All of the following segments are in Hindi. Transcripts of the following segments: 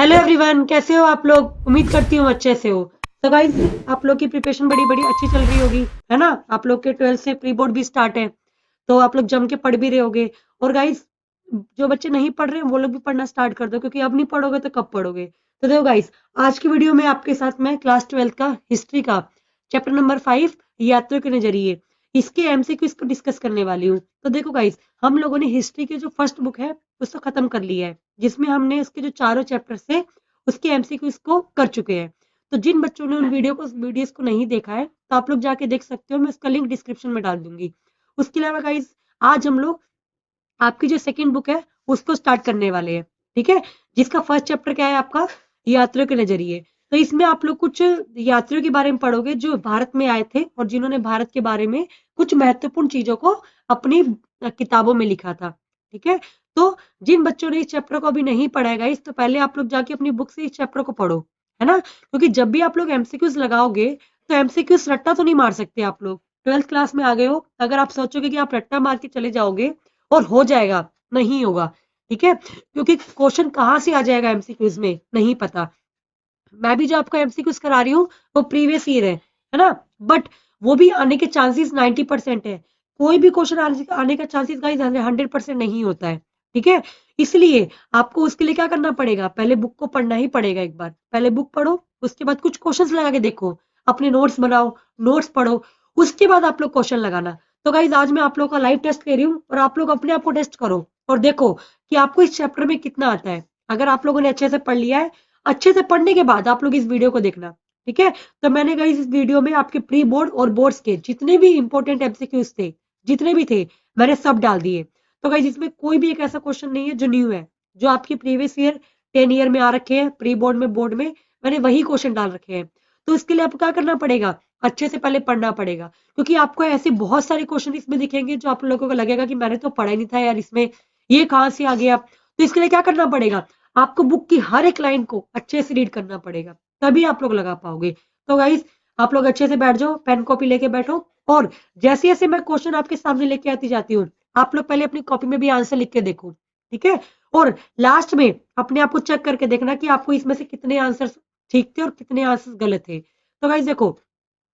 हेलो एवरीवन, कैसे हो आप लोग? उम्मीद करती हूँ अच्छे से हो। तो गाइज, आप लोग की प्रिपरेशन बड़ी बड़ी अच्छी चल रही होगी, है ना? आप लोग के 12th से प्री बोर्ड भी स्टार्ट है, तो आप लोग जम के पढ़ भी रहे होगे। और गाइज, जो बच्चे नहीं पढ़ रहे वो लोग भी पढ़ना स्टार्ट कर दो, क्योंकि अब नहीं पढ़ोगे तो कब पढ़ोगे। तो देखो गाइज, आज की वीडियो में आपके साथ मैं क्लास 12th का हिस्ट्री का चैप्टर नंबर 5 यात्रियों के नजरिए, इसके एमसीक्यू इसको डिस्कस करने वाली हूँ। तो देखो गाइज, हम लोगों ने हिस्ट्री की जो फर्स्ट बुक है उसको खत्म कर लिया है, जिसमें हमने उसके जो चारों चैप्टर से उसके एमसीक्यूज को कर चुके हैं। तो जिन बच्चों ने उन वीडियोस को नहीं देखा है, तो आप लोग जाके देख सकते हो, मैं उसका लिंक डिस्क्रिप्शन में डाल दूंगी। उसके अलावा गाइज, आज हम लोग आपकी जो सेकंड बुक है उसको स्टार्ट करने वाले हैं, ठीक है? जिसका फर्स्ट चैप्टर क्या है आपका? यात्रियों के नजरिए। तो इसमें आप लोग कुछ यात्रियों के बारे में पढ़ोगे जो भारत में आए थे और जिन्होंने भारत के बारे में कुछ महत्वपूर्ण चीजों को अपनी किताबों में लिखा था, ठीक है? तो जिन बच्चों ने इस चैप्टर को अभी नहीं पढ़ा है गाइस, तो पहले आप लोग जाके अपनी बुक से इस चैप्टर को पढ़ो, है ना? क्योंकि जब भी आप लोग एमसीक्यूज लगाओगे, तो एमसीक्यूज रट्टा तो नहीं मार सकते आप लोग। 12th क्लास में आ गए हो, अगर आप सोचोगे कि आप रट्टा मार के चले जाओगे और हो जाएगा, नहीं होगा, ठीक है? क्योंकि क्वेश्चन कहाँ से आ जाएगा एमसीक्यूज में नहीं पता। मैं भी जो आपको एमसीक्यूज करा रही हूँ वो प्रीवियस ईयर है ना? बट वो भी आने के चांसेस 90% है। कोई भी क्वेश्चन आने का चांसेस गाइस 100% नहीं होता है, ठीक है? इसलिए आपको उसके लिए क्या करना पड़ेगा? पहले बुक को पढ़ना ही पड़ेगा। एक बार पहले बुक पढ़ो, उसके बाद कुछ क्वेश्चंस लगा के देखो, अपने नोट्स बनाओ, नोट्स पढ़ो, उसके बाद आप लोग क्वेश्चन लगाना। तो गाइज, आज मैं आप लोग का लाइव टेस्ट ले रही हूँ और आप लोग अपने आप को टेस्ट करो और देखो कि आपको इस चैप्टर में कितना आता है। अगर आप लोगों ने अच्छे से पढ़ लिया है, अच्छे से पढ़ने के बाद आप लोग इस वीडियो को देखना, ठीक है? तो मैंने गाइस इस वीडियो में आपके प्री बोर्ड और बोर्ड्स के जितने भी इंपॉर्टेंट एमसीक्यूज थे, जितने भी थे, मैंने सब डाल दिए। तो गाइस, इसमें कोई भी एक ऐसा क्वेश्चन नहीं है जो न्यू है, जो आपकी प्रीवियस ईयर 10 ईयर में आ रखे हैं, प्री बोर्ड में, बोर्ड में मैंने वही क्वेश्चन डाल रखे हैं। तो इसके लिए आपको क्या करना पड़ेगा? अच्छे से पहले पढ़ना पड़ेगा, क्योंकि आपको ऐसे बहुत सारे क्वेश्चन इसमें दिखेंगे जो आप लोगों को लगेगा कि मैंने तो पढ़ा ही नहीं था यार, इसमें ये कहाँ से आ गया। तो इसके लिए क्या करना पड़ेगा? आपको बुक की हर एक लाइन को अच्छे से रीड करना पड़ेगा, तभी आप लोग लगा पाओगे। तो गाइस, आप लोग अच्छे से बैठ जाओ, पेन कॉपी लेके बैठो, और जैसे जैसे मैं क्वेश्चन आपके सामने लेके आती जाती हूँ, आप लोग पहले अपनी कॉपी में भी आंसर लिख के देखो, ठीक है? और लास्ट में अपने आप को चेक करके देखना कि आपको इसमें से कितने आंसर ठीक थे और कितने आंसर गलत थे। तो गाइस देखो,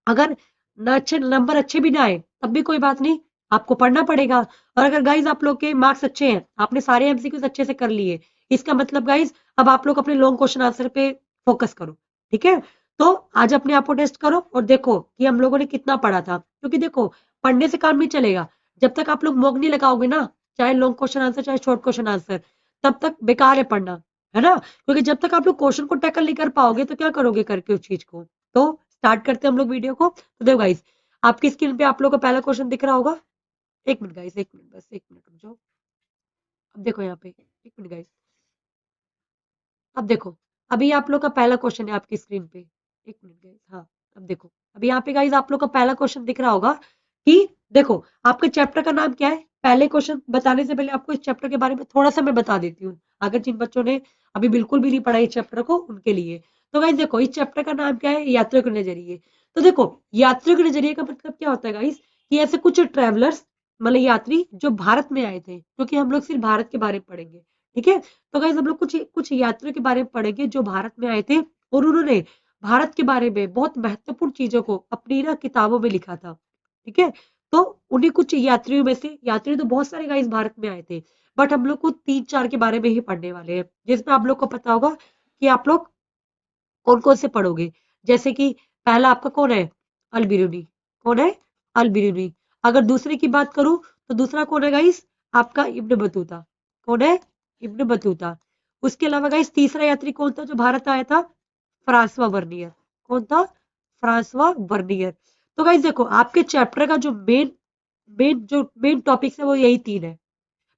अगर अच्छे नंबर अच्छे भी ना आए तब भी कोई बात नहीं, आपको पढ़ना पड़ेगा। और अगर गाइज आप लोग के मार्क्स अच्छे हैं, आपने सारे एमसीक्यूज अच्छे से कर लिए, इसका मतलब गाइज अब आप लोग अपने लॉन्ग क्वेश्चन आंसर पे फोकस करो, ठीक है? तो आज अपने आप को टेस्ट करो और देखो कि हम लोगों ने कितना पढ़ा था। क्योंकि देखो, पढ़ने से काम नहीं चलेगा। जब तक आप लोग मॉक नहीं लगाओगे ना, चाहे लॉन्ग क्वेश्चन आंसर चाहे शॉर्ट क्वेश्चन आंसर, तब तक बेकार है पढ़ना, है ना? क्योंकि जब तक आप लोग क्वेश्चन को टैकल नहीं कर पाओगे तो क्या करोगे करके उस चीज को। तो स्टार्ट करते हैं हम लोग वीडियो को। तो देखो गाइस, आपकी स्क्रीन पे आप लोग का पहला क्वेश्चन दिख रहा होगा। एक मिनट गाइस, एक मिनट, बस एक मिनट रुक जाओ। अब देखो यहाँ पे, एक मिनट गाइस, अब देखो, अभी आप लोग का पहला क्वेश्चन है आपकी स्क्रीन पे। एक मिनट गाइस, हाँ, अब देखो, अभी यहाँ पे गाइस आप लोग का पहला क्वेश्चन दिख रहा होगा कि देखो, आपके चैप्टर का नाम क्या है? पहले क्वेश्चन बताने से पहले आपको इस चैप्टर के बारे में थोड़ा सा मैं बता देती हूँ, अगर जिन बच्चों ने अभी बिल्कुल भी नहीं पढ़ा इस चैप्टर को, उनके लिए। तो गाइस देखो, इस चैप्टर का नाम क्या है? यात्रियों के नजरिए। तो देखो, यात्रियों के नजरिए का मतलब क्या होता है गाइस? कि ऐसे कुछ ट्रेवलर्स, मतलब यात्री जो भारत में आए थे, क्योंकि हम लोग सिर्फ भारत के बारे में पढ़ेंगे, ठीक है? तो गाइस हम लोग कुछ कुछ यात्रियों के बारे में पढ़ेंगे जो भारत में आए थे और उन्होंने भारत के बारे में बहुत महत्वपूर्ण चीजों को अपनी ना किताबों में लिखा था, ठीक है? तो उन्हीं कुछ यात्रियों में से, यात्री तो बहुत सारे गाइस भारत में आए थे, बट हम लोग को 3-4 के बारे में ही पढ़ने वाले हैं, जिसमें आप लोग को पता होगा कि आप लोग कौन कौन से पढ़ोगे। जैसे कि पहला आपका कौन है? अल बिरूनी। कौन है? अल बिरूनी। अगर दूसरे की बात करूं, तो दूसरा कौन है गाइस? आपका इब्न बतूता। कौन है? Ibn Battuta. उसके अलावा गाइस तीसरा यात्री कौन था जो भारत आया था? Francois Bernier. कौन था? Francois vernier. तो गाइस देखो, आपके चैप्टर का जो मेन टॉपिक्स है वो यही 3 है।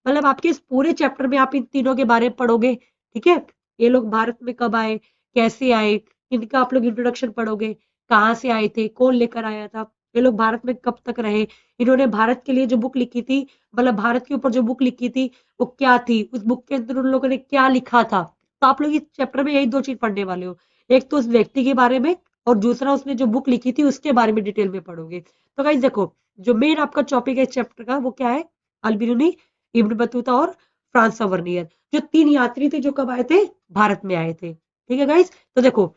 मतलब आपके इस पूरे चैप्टर में आप इन तीनों के बारे में पढ़ोगे, ठीक है? ये लोग भारत में कब आए, कैसे आए, इनका आप लोग इंट्रोडक्शन पढ़ोगे, कहाँ से आए थे, कौन लेकर आया था, ये लोग भारत में कब तक रहे, इन्होंने भारत के लिए जो बुक लिखी थी, मतलब भारत के ऊपर जो बुक लिखी थी वो क्या थी, उस बुक के अंदर उन लोगों ने क्या लिखा था। तो आप लोग इस चैप्टर में यही 2 चीज पढ़ने वाले हो, एक तो उस व्यक्ति के बारे में, और दूसरा उसने जो बुक लिखी थी उसके बारे में डिटेल में पढ़ोगे। तो गाइस देखो, जो मेन आपका टॉपिक है इस चैप्टर का वो क्या है? अल-बिरूनी, इब्न बतूता और फ्रांस वर्नियर, जो 3 यात्री थे जो कब आए थे? भारत में आए थे। ठीक है गाइस। तो देखो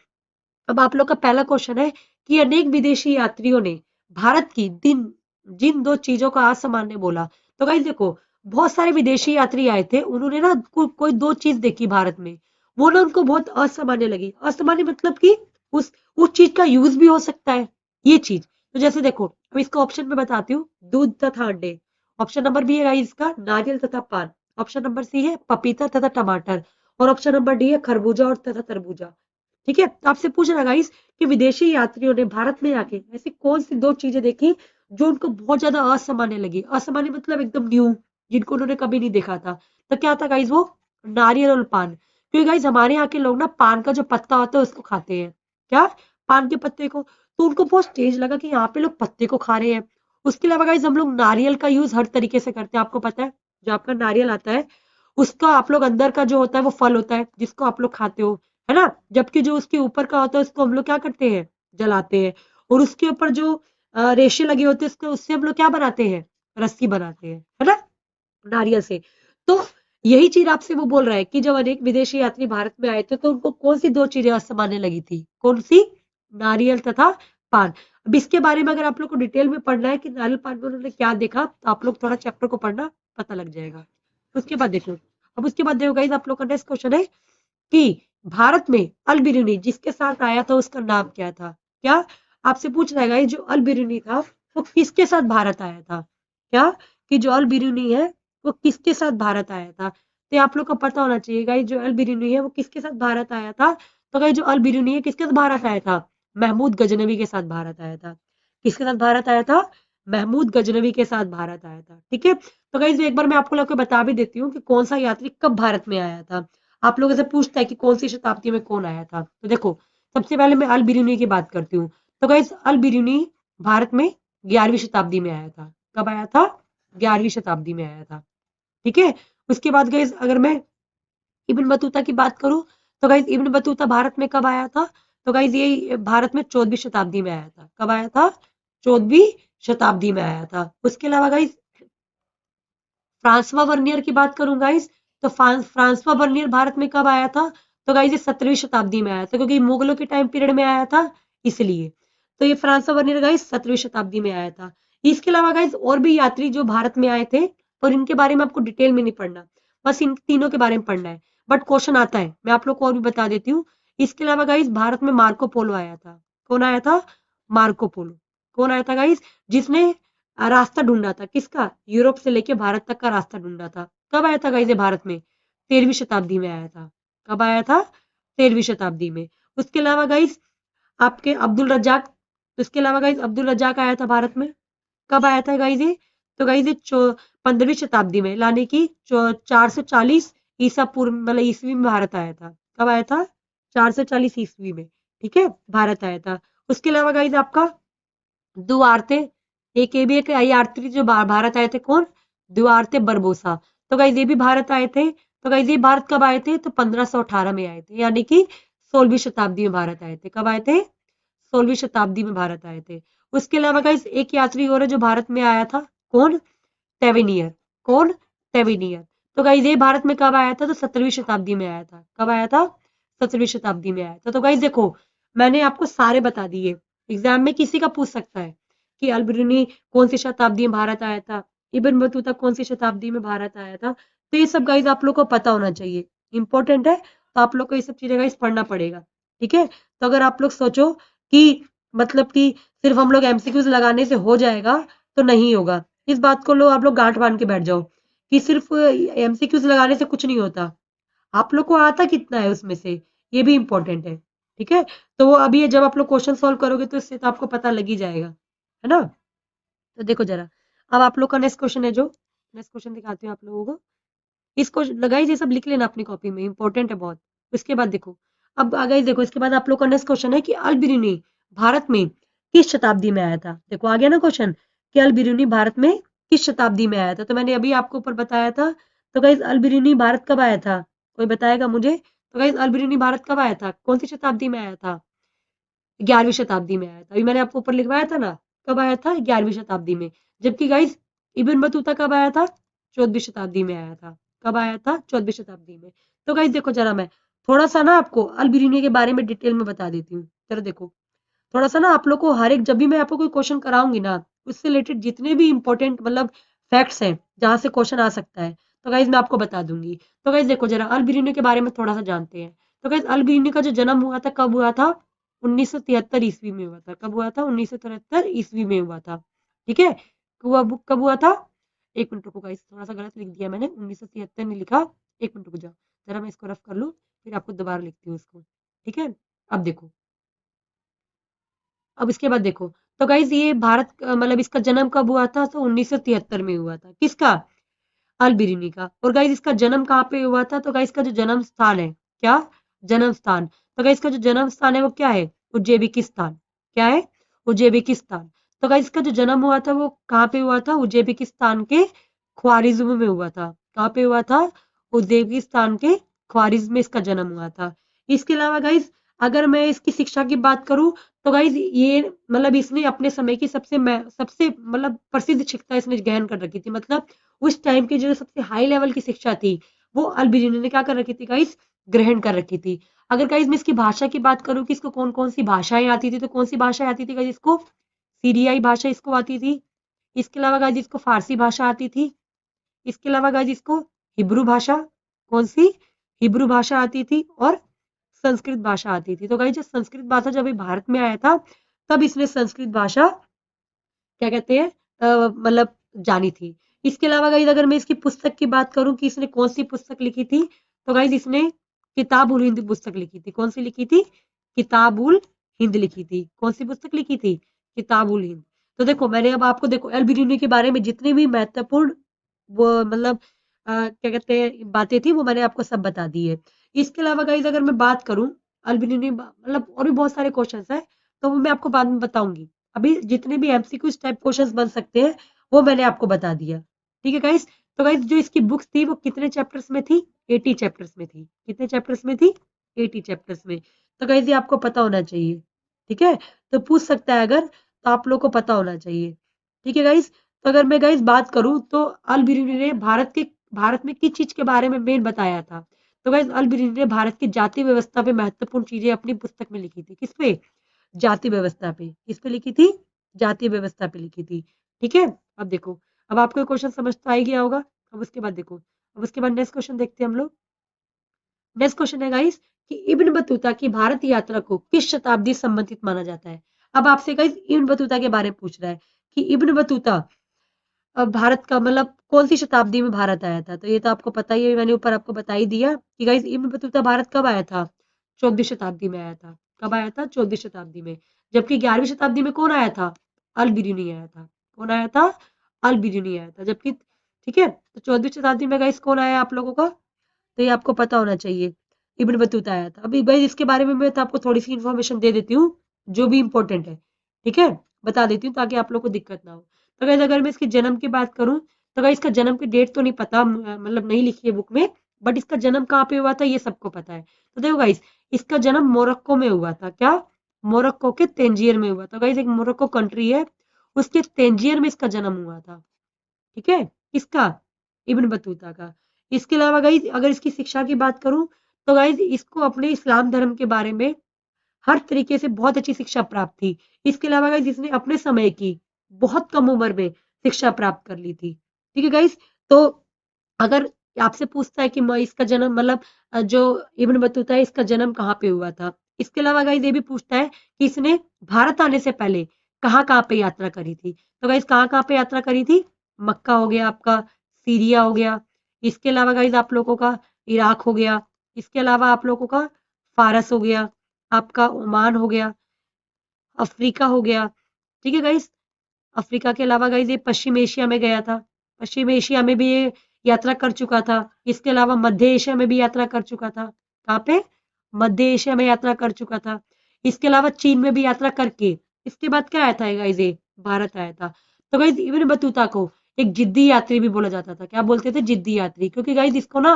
अब आप लोग का पहला क्वेश्चन है कि अनेक विदेशी यात्रियों ने भारत की जिन दो चीजों का असामान्य बोला। तो गाइस देखो बहुत सारे विदेशी यात्री आए थे, उन्होंने ना कोई दो चीज देखी भारत में, वो ना उनको बहुत असामान्य लगी। असामान्य मतलब कि उस चीज का यूज भी हो सकता है ये चीज। तो जैसे देखो अब इसका ऑप्शन में बताती हूँ, दूध तथा अंडे। ऑप्शन नंबर बी है गाइस इसका नारियल तथा पान। ऑप्शन नंबर सी है पपीता तथा टमाटर। और ऑप्शन नंबर डी है खरबूजा और तथा तरबूजा। ठीक है, तो आपसे पूछ रहा गाइस कि विदेशी यात्रियों ने भारत में आके ऐसी कौन सी दो चीजें देखी जो उनको बहुत ज्यादा असामान्य लगी। असामान्य मतलब एकदम न्यू, जिनको उन्होंने कभी नहीं देखा था। तो क्या था गाइस वो नारियल और पान। क्योंकि गाइस हमारे यहाँ के लोग ना पान का जो पत्ता होता है उसको खाते हैं। क्या, पान के पत्ते को। तो उनको बहुत स्टेज लगा कि यहाँ पे लोग पत्ते को खा रहे हैं। उसके अलावा गाइस हम लोग नारियल का यूज हर तरीके से करते हैं, आपको पता है। जो आपका नारियल आता है उसका आप लोग अंदर का जो होता है वो फल होता है जिसको आप लोग खाते हो, है ना। जबकि जो उसके ऊपर का होता है उसको हम लोग क्या करते हैं, जलाते हैं। और उसके ऊपर जो रेशे लगे होते हैं उससे हम लोग क्या बनाते हैं, रस्सी बनाते हैं, है ना, नारियल से। तो यही चीज आपसे वो बोल रहा है कि जब अनेक विदेशी यात्री भारत में आए थे तो उनको कौन सी दो चीजें असामान्य लगी थी, कौन सी, नारियल तथा पान। अब इसके बारे में अगर आप लोग को डिटेल में पढ़ना है कि नारियल पान में उन्होंने क्या देखा, तो आप लोग थोड़ा चैप्टर को पढ़ना, पता लग जाएगा। उसके बाद देखो, अब उसके बाद देखो गाइस आप लोग का नेक्स्ट क्वेश्चन है कि भारत में अल बिरूनी जिसके साथ आया था उसका नाम क्या था। क्या, आपसे पूछ रहा है गाइस जो अल बिरूनी था वो किसके साथ भारत आया था। क्या, कि जो अल बिरूनी है वो किसके साथ भारत आया था। तो आप लोग को पता होना चाहिए गाइस जो अल बिरूनी है वो किसके साथ भारत आया था। तो गाइस जो अल बिरूनी है किसके साथ भारत आया था, महमूद गजनवी के साथ भारत आया था। किसके साथ भारत आया था, महमूद गजनवी के साथ भारत आया था। ठीक है, तो गाइस एक बार मैं आपको लोग को बता भी देती हूँ कि कौन सा यात्री कब भारत में आया था। आप लोगों से पूछता है कि कौन सी शताब्दी में कौन आया था। तो देखो सबसे पहले मैं अल बिरूनी की बात करती हूँ। तो गाइस अल बिरूनी भारत में 11वीं शताब्दी में आया था। कब आया था, 11वीं शताब्दी में आया था। ठीक है, उसके बाद गाइस अगर मैं इब्न बतूता की बात करूं, तो गाइस इब्न बतूता भारत में कब आया था। तो गाइस ये भारत में 14वीं शताब्दी में आया था। कब आया था, 14वीं शताब्दी में आया था। उसके अलावा गाइस फ्रांसवा वर्नियर की बात करूं गाइस, तो फ्रांसवा वर्नियर भारत में कब आया था। तो गाइस ये 17वीं शताब्दी में आया था, क्योंकि मुगलों के टाइम पीरियड में आया था इसलिए। तो ये फ्रांसवा वर्नियर गाइस 17वीं शताब्दी में आया था। इसके अलावा गाइस और भी यात्री जो भारत में आए थे, और इनके बारे में आपको डिटेल में नहीं पढ़ना, बस इन तीनों के बारे में पढ़ना है। बट क्वेश्चन आता है, मैं आप लोग को और भी बता देती हूँ। इसके अलावा गाइस भारत में मार्को पोलो आया था। कौन आया था, मार्को पोलो। कौन आया था गाइस, जिसने रास्ता ढूंढा था, किसका, यूरोप से लेके भारत तक का रास्ता ढूंढा था। कब आया था गाइस ये भारत में, 13वीं शताब्दी में आया था। कब आया था, 13वीं शताब्दी में। उसके अलावा गाइस आपके अब्दुल रज्जाक, उसके अलावा गाइस अब्दुल रज्जाक आया था भारत में। कब आया था गाइस ये, तो गाइस ये 15वीं शताब्दी में, यानी कि 440 ईसा पूर्व मतलब ईस्वी में भारत आया था। कब आया था, 440 ईस्वी में। ठीक है, भारत आया था। उसके अलावा गाइस आपका दुआरते, एक ये भी एक यात्री जो भारत आए थे, कौन, दुआरते बरबोसा। तो गाइस ये भी भारत आए थे। तो गाइस ये भारत कब आए थे, तो 1518 में आए थे, यानी कि 16वीं शताब्दी में भारत आए थे। कब आए थे, 16वीं शताब्दी में भारत आए थे। उसके अलावा गाइस एक यात्री और है जो भारत में आया था, कौन, टेविनियर। कौन, टेविनियर। तो गाइस ये भारत में कब आया था, तो 17वीं शताब्दी में आया था। कब आया था, 17वीं शताब्दी में आया था। तो गाइस देखो मैंने आपको सारे बता दिए। एग्जाम में किसी का पूछ सकता है कि अल बिरूनी कौन सी शताब्दी में भारत आया था, इब्न बतूता कौन सी शताब्दी में भारत आया था। तो ये सब गाइस आप लोग को पता होना चाहिए, इंपॉर्टेंट है। तो आप लोग को ये सब चीजें गाइस पढ़ना पड़ेगा। ठीक है, तो अगर आप लोग सोचो कि मतलब कि सिर्फ हम लोग एमसीक्यूज लगाने से हो जाएगा, तो नहीं होगा। इस बात को लो आप लोग गांठ बांध के बैठ जाओ कि सिर्फ एमसीक्यूज लगाने से कुछ नहीं होता। आप लोग को आता कितना है उसमें से, ये भी इंपॉर्टेंट है। ठीक है, तो वो अभी जब आप लोग क्वेश्चन सॉल्व करोगे तो इससे तो आपको पता लग ही जाएगा, है ना। तो देखो जरा, अब आप लोग का नेक्स्ट क्वेश्चन है, जो नेक्स्ट क्वेश्चन दिखाती हूँ आप लोगों को। इसको लगाई ये सब लिख लेना अपनी कॉपी में, इंपॉर्टेंट है बहुत। उसके बाद देखो, अब गाइस देखो इसके बाद आप लोग का नेक्स्ट क्वेश्चन है कि अल बिरूनी भारत में किस शताब्दी में आया था। देखो आ गया ना क्वेश्चन कि अल बिरूनी भारत में किस शताब्दी में आया था। तो मैंने अभी आपको ऊपर बताया था। तो गाइस अल बिरूनी भारत कब आया था, कोई बताएगा मुझे। तो गाइस अल बिरूनी भारत कब आया था, कौन सी शताब्दी में आया था, 11वीं शताब्दी में आया था। अभी मैंने आपको ऊपर लिखवाया था ना, कब आया था, 11वीं शताब्दी में। जबकि गाइस इब्न बतूता कब आया था, 14वीं शताब्दी में आया था। कब आया था, 14वीं शताब्दी में। तो गाइस देखो जरा मैं थोड़ा सा ना आपको अल बिरूनी के बारे में डिटेल में बता देती हूँ। चलो देखो, थोड़ा सा ना आप लोग को हर एक, जब भी मैं आपको कोई क्वेश्चन कराऊंगी ना, उससे रिलेटेड जितने भी इंपॉर्टेंट मतलब फैक्ट्स हैं जहां से क्वेश्चन आ सकता है, तो गाइज मैं आपको बता दूंगी। तो गाइज देखो जरा अल बिरूनी के बारे में थोड़ा सा जानते हैं। तो गाइज अल बिरूनी का जो जन्म हुआ था, कब हुआ था? 1973 ईस्वी में हुआ था। कब हुआ था? 1973 ईस्वी में हुआ था। ठीक है, कब हुआ था? एक मिनट रुको गाइस, थोड़ा सा गलत लिख दिया मैंने, 1973 नहीं लिखा। एक मिनट रुक जाओ, जरा मैं इसको रफ कर लूँ, फिर आपको दोबारा लिखती हूँ इसको। ठीक है, अब देखो, अब इसके बाद देखो, तो गाइज ये भारत मतलब इसका जन्म कब हुआ था? तो 1973 में हुआ था। किसका? अल बिरूनी का। और गाइज इसका जन्म कहाँ पे हुआ था? तो गाइज का जो जन्म स्थान है, क्या? जन्म स्थान। तो गाइज का जो जन्म स्थान है वो क्या है? उज्बेकिस्तान। क्या है? उज्बेकिस्तान। तो गाइज इसका जो जन्म हुआ था वो कहाँ पे हुआ था? उज्बेकिस्तान के ख्वारिज्म में हुआ था। कहाँ पे हुआ था? उज्बेकिस्तान के ख्वारिज्म में इसका जन्म हुआ था। इसके अलावा गाइज अगर मैं इसकी शिक्षा की बात करूं, तो गाइज ये मतलब इसने अपने समय की सबसे मतलब प्रसिद्ध शिक्षा इसने ग्रहण कर रखी थी। मतलब उस टाइम की जो सबसे हाई लेवल की शिक्षा थी, वो अल बिरूनी ने क्या कर रखी थी गाइस? ग्रहण कर रखी थी। अगर गाइस मैं इसकी भाषा की बात करूं कि इसको कौन कौन सी भाषाएं आती थी, तो कौन सी भाषाएं आती थी गाइस इसको? सीरियाई भाषा इसको आती थी। इसके अलावा गाइस इसको फारसी भाषा आती थी। इसके अलावा गाइस इसको हिब्रू भाषा, कौन सी? हिब्रू भाषा आती थी। और संस्कृत भाषा आती थी। तो गाइस जब संस्कृत भाषा जब ये भारत में आया था, तब इसने संस्कृत भाषा क्या कहते हैं मतलब जानी थी। इसके अलावा गाइस अगर मैं इसकी पुस्तक की बात करूं कि इसने कौन सी पुस्तक लिखी थी, तो गाइस इसने किताबुल हिंद पुस्तक लिखी थी। कौन सी लिखी थी? किताबुल हिंद लिखी थी। कौन सी पुस्तक लिखी थी? किताबुल हिंद। तो देखो मैंने अब आपको देखो अल बिरूनी के बारे में जितने भी महत्वपूर्ण वो मतलब क्या कहते हैं बातें थी, वो मैंने आपको सब बता दी है। इसके अलावा गाइस अगर मैं बात करूं अल बिरूनी मतलब और भी बहुत सारे क्वेश्चन है, तो वो मैं आपको बाद में बताऊंगी। अभी जितने भी एमसीक्यू टाइप क्वेश्चंस बन सकते हैं, वो मैंने आपको बता दिया। ठीक है गाइस, तो गाइस जो इसकी बुक्स थी वो कितने चैप्टर्स में थी? 80 चैप्टर्स में थी। कितने चैप्टर्स में थी? 80 चैप्टर्स में। तो गाइस ये आपको पता होना चाहिए। ठीक है, तो पूछ सकता है अगर, तो आप लोग को पता होना चाहिए। ठीक है गाइस, तो अगर मैं गाइस बात करूं तो अल बिरूनी ने भारत में किस चीज के बारे में मेन बताया था? तो गाइस अल बिरूनी ने भारत की जाति व्यवस्था पे महत्वपूर्ण चीजें अपनी पुस्तक में लिखी थी। किस पे? जाति व्यवस्था पे। किस पे लिखी थी? जाति व्यवस्था पे लिखी थी। ठीक है, अब देखो, अब आपको क्वेश्चन समझ तो आ ही गया होगा। अब उसके बाद देखो, अब उसके बाद नेक्स्ट क्वेश्चन देखते हैं हम लोग। नेक्स्ट क्वेश्चन है गाइस कि इब्न बतूता की भारत यात्रा को किस शताब्दी से संबंधित माना जाता है? अब आपसे गाइस इब्न बतूता के बारे में पूछ रहा है कि इब्न बतूता भारत का मतलब कौन सी शताब्दी में भारत आया था? तो ये तो आपको पता ही है, मैंने ऊपर आपको बता ही दिया कि गाइस इब्न बतूता भारत कब आया था? 14वीं शताब्दी में आया था। कब आया था? 14वीं शताब्दी में। जबकि 11वीं शताब्दी में कौन आया था? अल बिरूनी आया था। कौन आया था? अल बिरूनी आया था। जबकि ठीक है, तो 14वीं शताब्दी में गाइस कौन आया आप लोगों का? तो ये आपको पता होना चाहिए। इब्न बतूता आया था। अभी गाइस इसके बारे में मैं तो आपको थोड़ी सी इन्फॉर्मेशन दे देती हूँ, जो भी इंपॉर्टेंट है। ठीक है, बता देती हूँ ताकि आप लोग को दिक्कत ना हो। तो गाइस अगर मैं इसके जन्म की बात करूं, तो गाइस इसका जन्म की डेट तो नहीं पता, मतलब नहीं लिखी है बुक में, बट इसका जन्म कहाँ पे हुआ था ये सबको पता है। तो देखो गाइस, इसका जन्म मोरक्को में हुआ था। क्या? मोरक्को के तेंजियर में हुआ था। गाइस एक मोरक्को कंट्री है, उसके तेंजियर में इसका जन्म हुआ था। ठीक है, किसका? इब्न बतूता का। इसके अलावा गाइस अगर इसकी शिक्षा की बात करूं, तो गाइस इसको अपने इस्लाम धर्म के बारे में हर तरीके से बहुत अच्छी शिक्षा प्राप्त थी। इसके अलावा गाइस इसने अपने समय की बहुत कम उम्र में शिक्षा प्राप्त कर ली थी। ठीक है गाइस, तो अगर आपसे पूछता है कि इसका जन्म मतलब जो इब्न बतूता है इसका जन्म कहाँ पे हुआ था, इसके अलावा गाइस ये भी पूछता है कि इसने भारत आने से पहले कहाँ कहाँ पे यात्रा करी थी। तो गाइस कहाँ कहाँ पे यात्रा करी थी? मक्का हो गया आपका, सीरिया हो गया, इसके अलावा गाइस आप लोगों का इराक हो गया, इसके अलावा आप लोगों का फारस हो गया, आपका ओमान हो गया, अफ्रीका हो गया। ठीक है गाइस, अफ्रीका के अलावा गाइस ये पश्चिम एशिया में गया था। पश्चिम एशिया में भी ये यात्रा कर चुका था। इसके अलावा मध्य एशिया में भी यात्रा कर चुका था। कहाँ पे? मध्य एशिया में यात्रा कर चुका था। इसके अलावा चीन में भी यात्रा करके इसके बाद क्या आया था गाइस? ये भारत आया था। तो गाइस इब्न बतूता को एक जिद्दी यात्री भी बोला जाता था। क्या बोलते थे? जिद्दी यात्री। क्योंकि गाइस इसको ना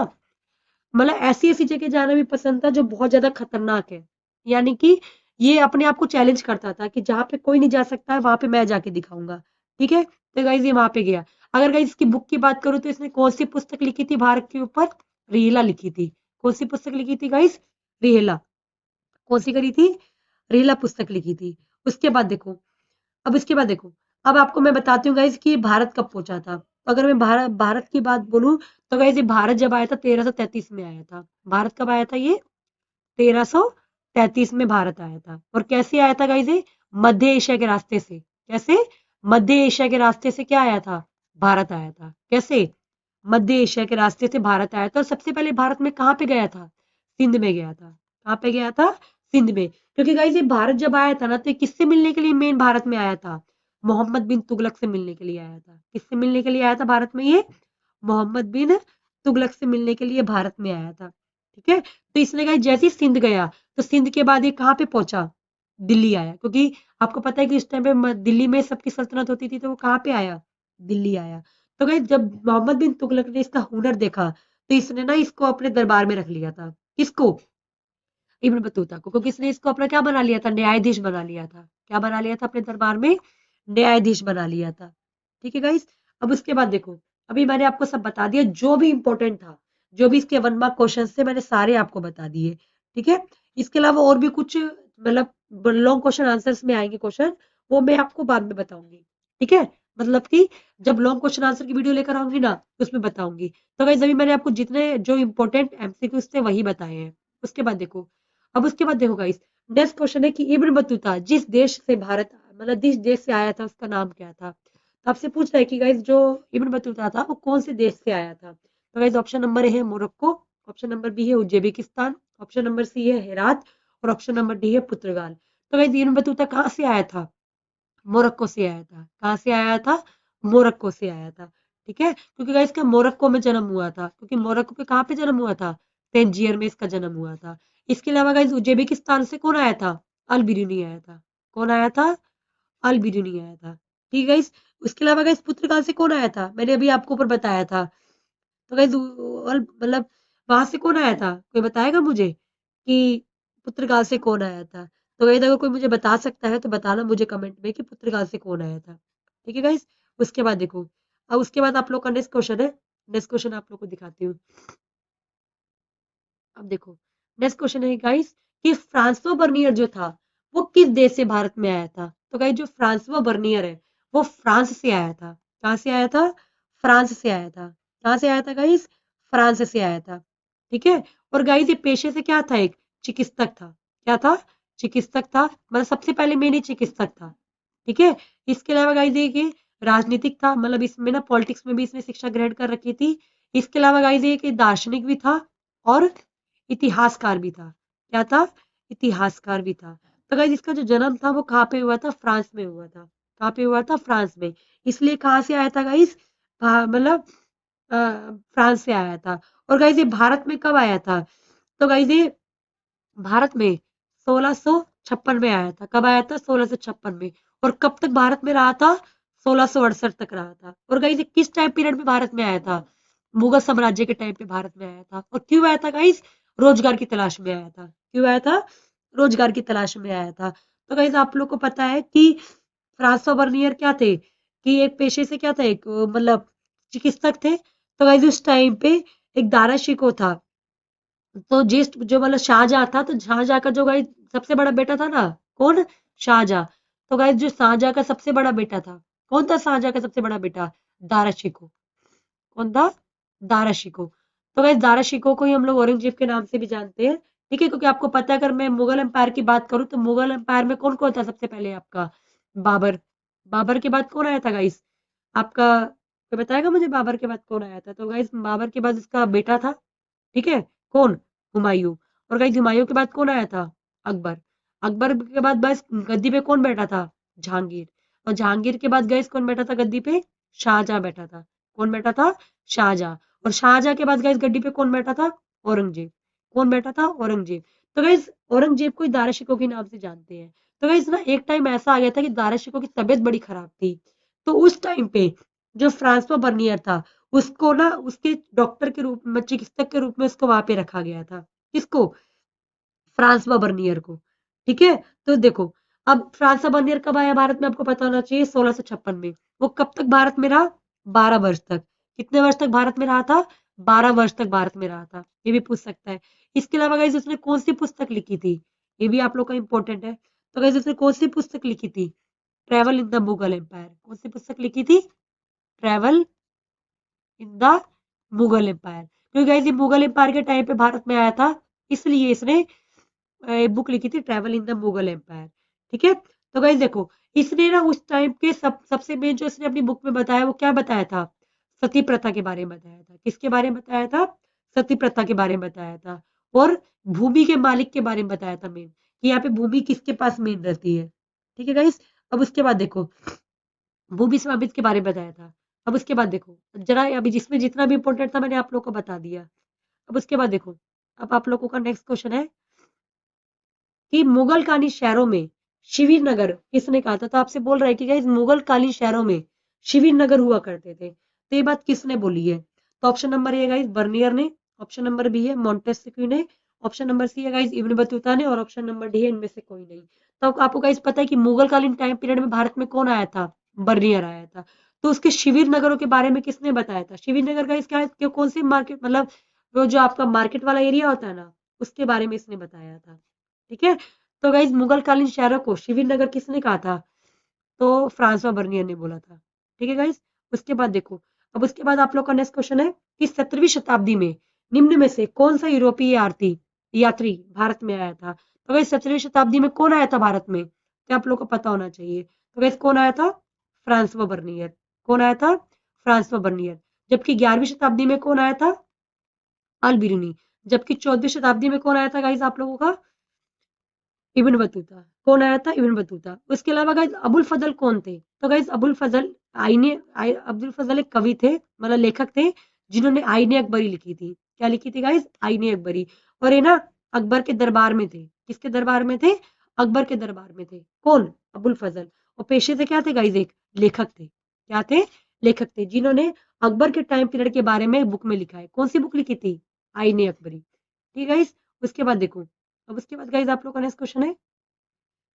मतलब ऐसी ऐसी जगह जाना भी पसंद था जो बहुत ज्यादा खतरनाक है। यानी कि ये अपने आप को चैलेंज करता था कि जहाँ पे कोई नहीं जा सकता है वहां पे मैं जाके दिखाऊंगा। ठीक है, तो गाइज ये वहां पे गया। अगर गाइज इसकी बुक की बात करूँ तो इसने कौन सी पुस्तक लिखी थी भारत के ऊपर? रीला लिखी थी। कौन सी पुस्तक लिखी थी गाइज? रिहेला। कौन सी करी थी? रिहेला पुस्तक लिखी थी। उसके बाद देखो, अब इसके बाद देखो, अब आपको मैं बताती हूँ गाइस कि भारत कब पहुंचा था। तो अगर मैं भारत भारत की बात बोलूं तो गाइस ये भारत जब आया था 1333 में आया था। भारत कब आया था ये? 1333 में भारत आया था। और कैसे आया था गाइस ये? मध्य एशिया के रास्ते से। कैसे? मध्य एशिया के रास्ते से क्या आया था? भारत आया था। कैसे? मध्य एशिया के रास्ते से भारत आया था। और सबसे पहले भारत में कहाँ पे गया था? सिंध में गया था। कहाँ पे गया था? सिंध में। क्योंकि गाइस ये भारत जब आया था ना तो ये किससे मिलने के लिए मेन भारत में आया था? मोहम्मद बिन तुगलक से मिलने के लिए आया था। किससे मिलने के लिए आया था भारत में ये? मोहम्मद बिन तुगलक से मिलने के लिए भारत में आया था। ठीक है, तो इसने कहा जैसे ही सिंध गया तो सिंध के बाद ये कहाँ पे पहुंचा? दिल्ली आया। क्योंकि आपको पता है कि इस टाइम पे दिल्ली में सबकी सल्तनत होती थी, तो वो कहाँ पे आया? दिल्ली आया। तो गाइस जब मोहम्मद बिन तुगलक ने इसका हुनर देखा तो इसने ना इसको अपने दरबार में रख लिया था। किसको? इब्न बतूता को। क्योंकि इसने इसको अपना क्या बना लिया था? न्यायाधीश बना लिया था। क्या बना लिया था अपने दरबार में? न्यायाधीश बना लिया था। ठीक है गाइस, अब उसके बाद देखो, अभी मैंने आपको सब बता दिया जो भी इंपॉर्टेंट था, जो भी इसके 1 मार्क क्वेश्चन थे मैंने सारे आपको बता दिए। ठीक है, इसके अलावा और भी कुछ मतलब लॉन्ग क्वेश्चन आंसर्स में आएंगे क्वेश्चन, वो मैं आपको बाद में बताऊंगी। ठीक है, मतलब कि जब लॉन्ग क्वेश्चन आंसर की वीडियो लेकर आऊंगी ना उसमें बताऊंगी। तो गाइस अभी मैंने आपको जितने जो इंपॉर्टेंट एमसीक्यूज थे वही बताए हैं। उसके बाद देखो, अब उसके बाद देखो गाइस, नेक्स्ट क्वेश्चन है कि इब्न बतूता जिस देश से भारत मतलब जिस देश से आया था उसका नाम क्या था? तो आपसे पूछ रहा है कि गाइस जो इब्न बतूता था वो कौन से देश से आया था? तो गाइस ऑप्शन नंबर ए है मोरक्को, ऑप्शन नंबर बी है उज्बेकिस्तान, ऑप्शन नंबर सी है हेरात और ऑप्शन नंबर डी है पुर्तगाल। तो गाइस इब्न बतूता कहाँ से आया था? मोरक्को से आया था। कहाँ से आया था? मोरक्को से आया था। ठीक है, क्योंकि गाइस इसका मोरक्को में जन्म हुआ था। क्योंकि मोरक्को के कहाँ पे जन्म हुआ था? तंजीयर में इसका जन्म हुआ था। इसके अलावा गाइस उज्बेकिस्तान से कौन आया था? अल बिरूनी आया था। कौन आया था? अल बिरूनी आया था। ठीक है गाइस, उसके अलावा गाइस पुर्तगाल से कौन आया था? मैंने अभी आपको ऊपर बताया था। तो गाइस मतलब वहां से कौन आया था? कोई बताएगा मुझे कि पुर्तगाल से कौन आया था? तो गाइस अगर कोई मुझे बता सकता है तो बताना मुझे कमेंट में कि पुर्तगाल से कौन आया था। ठीक है गाइस, उसके बाद देखो, अब उसके बाद आप लोग का नेक्स्ट क्वेश्चन है। नेक्स्ट क्वेश्चन आप लोग को दिखाती हूँ। अब देखो, नेक्स्ट क्वेश्चन है गाइस कि फ्रांसवा बर्नियर जो था वो किस देश से भारत में आया था? तो गाइस जो फ्रांसवा बर्नियर है वो फ्रांस से आया था। कहाँ से आया था? फ्रांस से आया था। कहाँ से आया था गाइस? फ्रांस से आया था। ठीक है, और गाइस ये पेशे से क्या था? एक चिकित्सक था। क्या था? चिकित्सक था। मतलब सबसे पहले मेन ही चिकित्सक था। ठीक है, इसके अलावा गाइस ये कि राजनीतिक था, मतलब इसमें ना पॉलिटिक्स में भी इसने शिक्षा ग्रहण कर रखी थी। इसके अलावा गाइस ये कि दार्शनिक भी था और इतिहासकार भी था। क्या था? इतिहासकार भी था। तो गाइस इसका जो जन्म था वो कहाँ पे हुआ था? फ्रांस में हुआ था। कहाँ पे हुआ था? फ्रांस में। इसलिए कहाँ से आया था गाइस? मतलब फ्रांस से आया था। और गाइस ये भारत में कब आया था? तो गाइस ये भारत में 1656 में आया था। कब आया था? 1656 में। और कब तक भारत में रहा था? 1668 तक रहा था। और गाइस ये किस टाइम पीरियड में भारत में आया था? मुगल साम्राज्य के टाइम पे भारत में आया था। और क्यों आया था गाइस? रोजगार की तलाश में आया था। क्यों आया था? रोजगार की तलाश में आया था। तो गाइस आप लोग को पता है कि फ्रांसवा बर्नियर क्या थे? कि एक पेशे से क्या था? एक मतलब चिकित्सक थे। तो गाइस उस टाइम पे एक दारा शिकोह था। तो जिस जो मतलब शाहजहां था, तो शाहजहां का जो गाइस सबसे बड़ा बेटा था ना, कौन? शाहजहां। तो गाइस जो शाहजहां का सबसे बड़ा बेटा था, कौन था शाहजहां का सबसे बड़ा बेटा? दारा शिकोह। कौन था? दारा शिकोह। तो गाइस दारा शिकोह को ही हम लोग औरंगजेब के नाम से भी जानते हैं। ठीक है, क्योंकि आपको पता है अगर मैं मुगल एम्पायर की बात करूं तो मुगल एम्पायर में कौन कौन था सबसे पहले? आपका बाबर। बाबर के बाद कौन आया था गाइस? आपका कोई बताएगा मुझे बाबर के बाद कौन आया था? तो गाइस बाबर के बाद इसका बेटा था। ठीक है, कौन? हुमायूं। और गाइस हुमायूं के बाद कौन आया था? अकबर। अकबर के बाद बस गद्दी पे कौन बैठा था? जहांगीर। और जहांगीर के बाद गाइस कौन बैठा था गद्दी पे? शाहजहां बैठा था। कौन बैठा था? शाहजहां। और शाहजहां के बाद गाइस गद्दी पे कौन बैठा था? औरंगजेब। कौन बैठा था? औरंगजेब। तो गाइस औरंगजेब को ही दारा शिकोह के नाम से जानते हैं। तो गाइस ना एक टाइम ऐसा आ गया था कि दारा शिकोह की तबीयत बड़ी खराब थी। तो उस टाइम पे जो फ्रांसवा बर्नियर था उसको ना उसके डॉक्टर के रूप में, चिकित्सक के रूप में उसको वहां पे रखा गया था। किसको? फ्रांसवा बर्नियर को। ठीक है, तो देखो, अब फ्रांसवा बर्नियर कब आया भारत में? आपको पता होना चाहिए 1656 में। वो कब तक भारत में रहा? 12 वर्ष तक। कितने वर्ष तक भारत में रहा था? 12 वर्ष तक भारत में रहा था। ये भी पूछ सकता है। इसके अलावा गाइस उसने कौन सी पुस्तक लिखी थी, ये भी आप लोग का इंपॉर्टेंट है। तो गाइस उसने कौन सी पुस्तक लिखी थी, travel in the Mughal empire. कौन सी पुस्तक लिखी थी, travel in the Mughal empire. क्योंकि गाइस ये मुगल एम्पायर के टाइम पे भारत में आया था, इसलिए इसने बुक लिखी थी travel in the Mughal empire. ठीक है, तो गाइस देखो इसने ना उस टाइम के सबसे मेन जो इसने अपनी बुक में बताया वो क्या बताया था, सती प्रथा के बारे में बताया था। किसके बारे में बताया था, सती प्रथा के बारे में बताया था। और भूमि के मालिक के बारे में बताया था मेन, कि यहाँ पे भूमि किसके पास मेन रहती है। ठीक है गाइस, अब उसके बाद देखो भूमि स्वामित्व के बारे में बताया था। अब उसके बाद देखो जरा अभी जिसमें जितना भी इंपॉर्टेंट था मैंने आप लोग को बता दिया। अब उसके बाद देखो, अब आप लोगों का नेक्स्ट क्वेश्चन है कि मुगल कालीन शहरों में शिविर नगर किसने कहा था। तो आपसे बोल रहा है कि गाइस मुगल कालीन शहरों में शिविर नगर हुआ करते थे, तो ये बात किसने बोली है। तो option number A guys Bernier ने, ऑप्शन नंबर बी है मॉन्टेस्क्यू ने, ऑप्शन नंबर सी है गाइस इब्न बतूता ने, और ऑप्शन नंबर डी है इनमें से कोई नहीं। तो आपको गाइस पता है कि मुगल कालीन टाइम पीरियड में भारत में कौन आया था, बर्नियर आया था। तो उसके शिविर नगरों के बारे में किसने बताया था, शिविर नगर गाइस क्या है, कौन सी मार्केट, मतलब वो जो आपका मार्केट वाला एरिया होता है ना, उसके बारे में इसने बताया था। ठीक है, तो गाइस मुगल कालीन शहरों को शिविर नगर किसने कहा था, तो फ्रांसवा बर्नियर ने बोला था। ठीक है गाइस, उसके बाद देखो, अब उसके बाद आप लोग का नेक्स्ट क्वेश्चन है कि 17वीं शताब्दी में निम्न में से कौन सा यूरोपीय यात्री भारत में आया था। तो गाइस 17वीं शताब्दी में कौन आया था भारत में, तो आप लोग को पता होना चाहिए। तो गाइस कौन आया था, फ्रांसवा बर्नियर। कौन आया था, फ्रांसवा बर्नियर। जबकि 11वीं शताब्दी में कौन आया था, अल बिरूनी। जबकि 14वीं शताब्दी में कौन आया था गाइस आप लोगों का, इब्न बतूता। कौन आया था, इब्न बतूता। उसके अलावा गाइस अबुल फजल कौन थे, तो गाइस अबुल फजल अब्दुल फजल एक कवि थे, मतलब लेखक थे, जिन्होंने आईने अकबरी लिखी थी। क्या लिखी थी गाइस, आईने अकबरी। और ये ना अकबर के दरबार में थे, किसके दरबार में थे, अकबर के दरबार में थे। कौन, अबुल फजल। और पेशे से क्या थे गाइस, एक लेखक थे। क्या थे, लेखक थे, जिन्होंने अकबर के टाइम पीरियड के बारे में बुक में लिखा है। कौन सी बुक लिखी थी, आईने अकबरी। ठीक है गाइस, उसके बाद देखो, अब उसके बाद गाइस आप लोग का नेक्स्ट क्वेश्चन है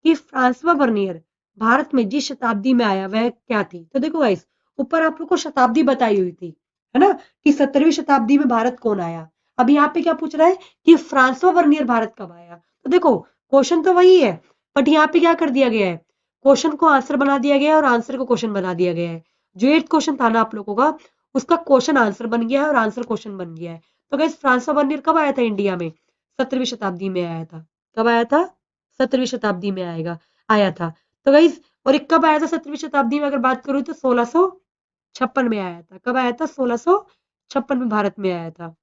कि फ्रांसवा बर्नियर भारत में जिस शताब्दी में आया वह क्या थी। तो देखो गाइस, ऊपर आप लोग को शताब्दी बताई हुई थी, है ना, कि 17वीं शताब्दी में भारत कौन आया। अब यहाँ पे क्या पूछ रहा है कि फ्रांसवा बर्नियर भारत कब आया। तो देखो क्वेश्चन तो वही है, बट यहाँ पे क्या कर दिया गया है, क्वेश्चन को आंसर बना दिया गया है और आंसर को क्वेश्चन बना दिया गया है। जो 8th क्वेश्चन था ना आप लोगों का, उसका क्वेश्चन आंसर बन गया है और आंसर क्वेश्चन बन गया है। तो गाइस फ्रांसवा बर्नियर कब आया था इंडिया में, 17वीं शताब्दी में आया था। कब आया था, 17वीं शताब्दी में आया था। तो गाइस और एक कब आया था 17वीं शताब्दी में, अगर बात करूं तो 1656 में आया था। कब आया था, 1656 में भारत में आया था।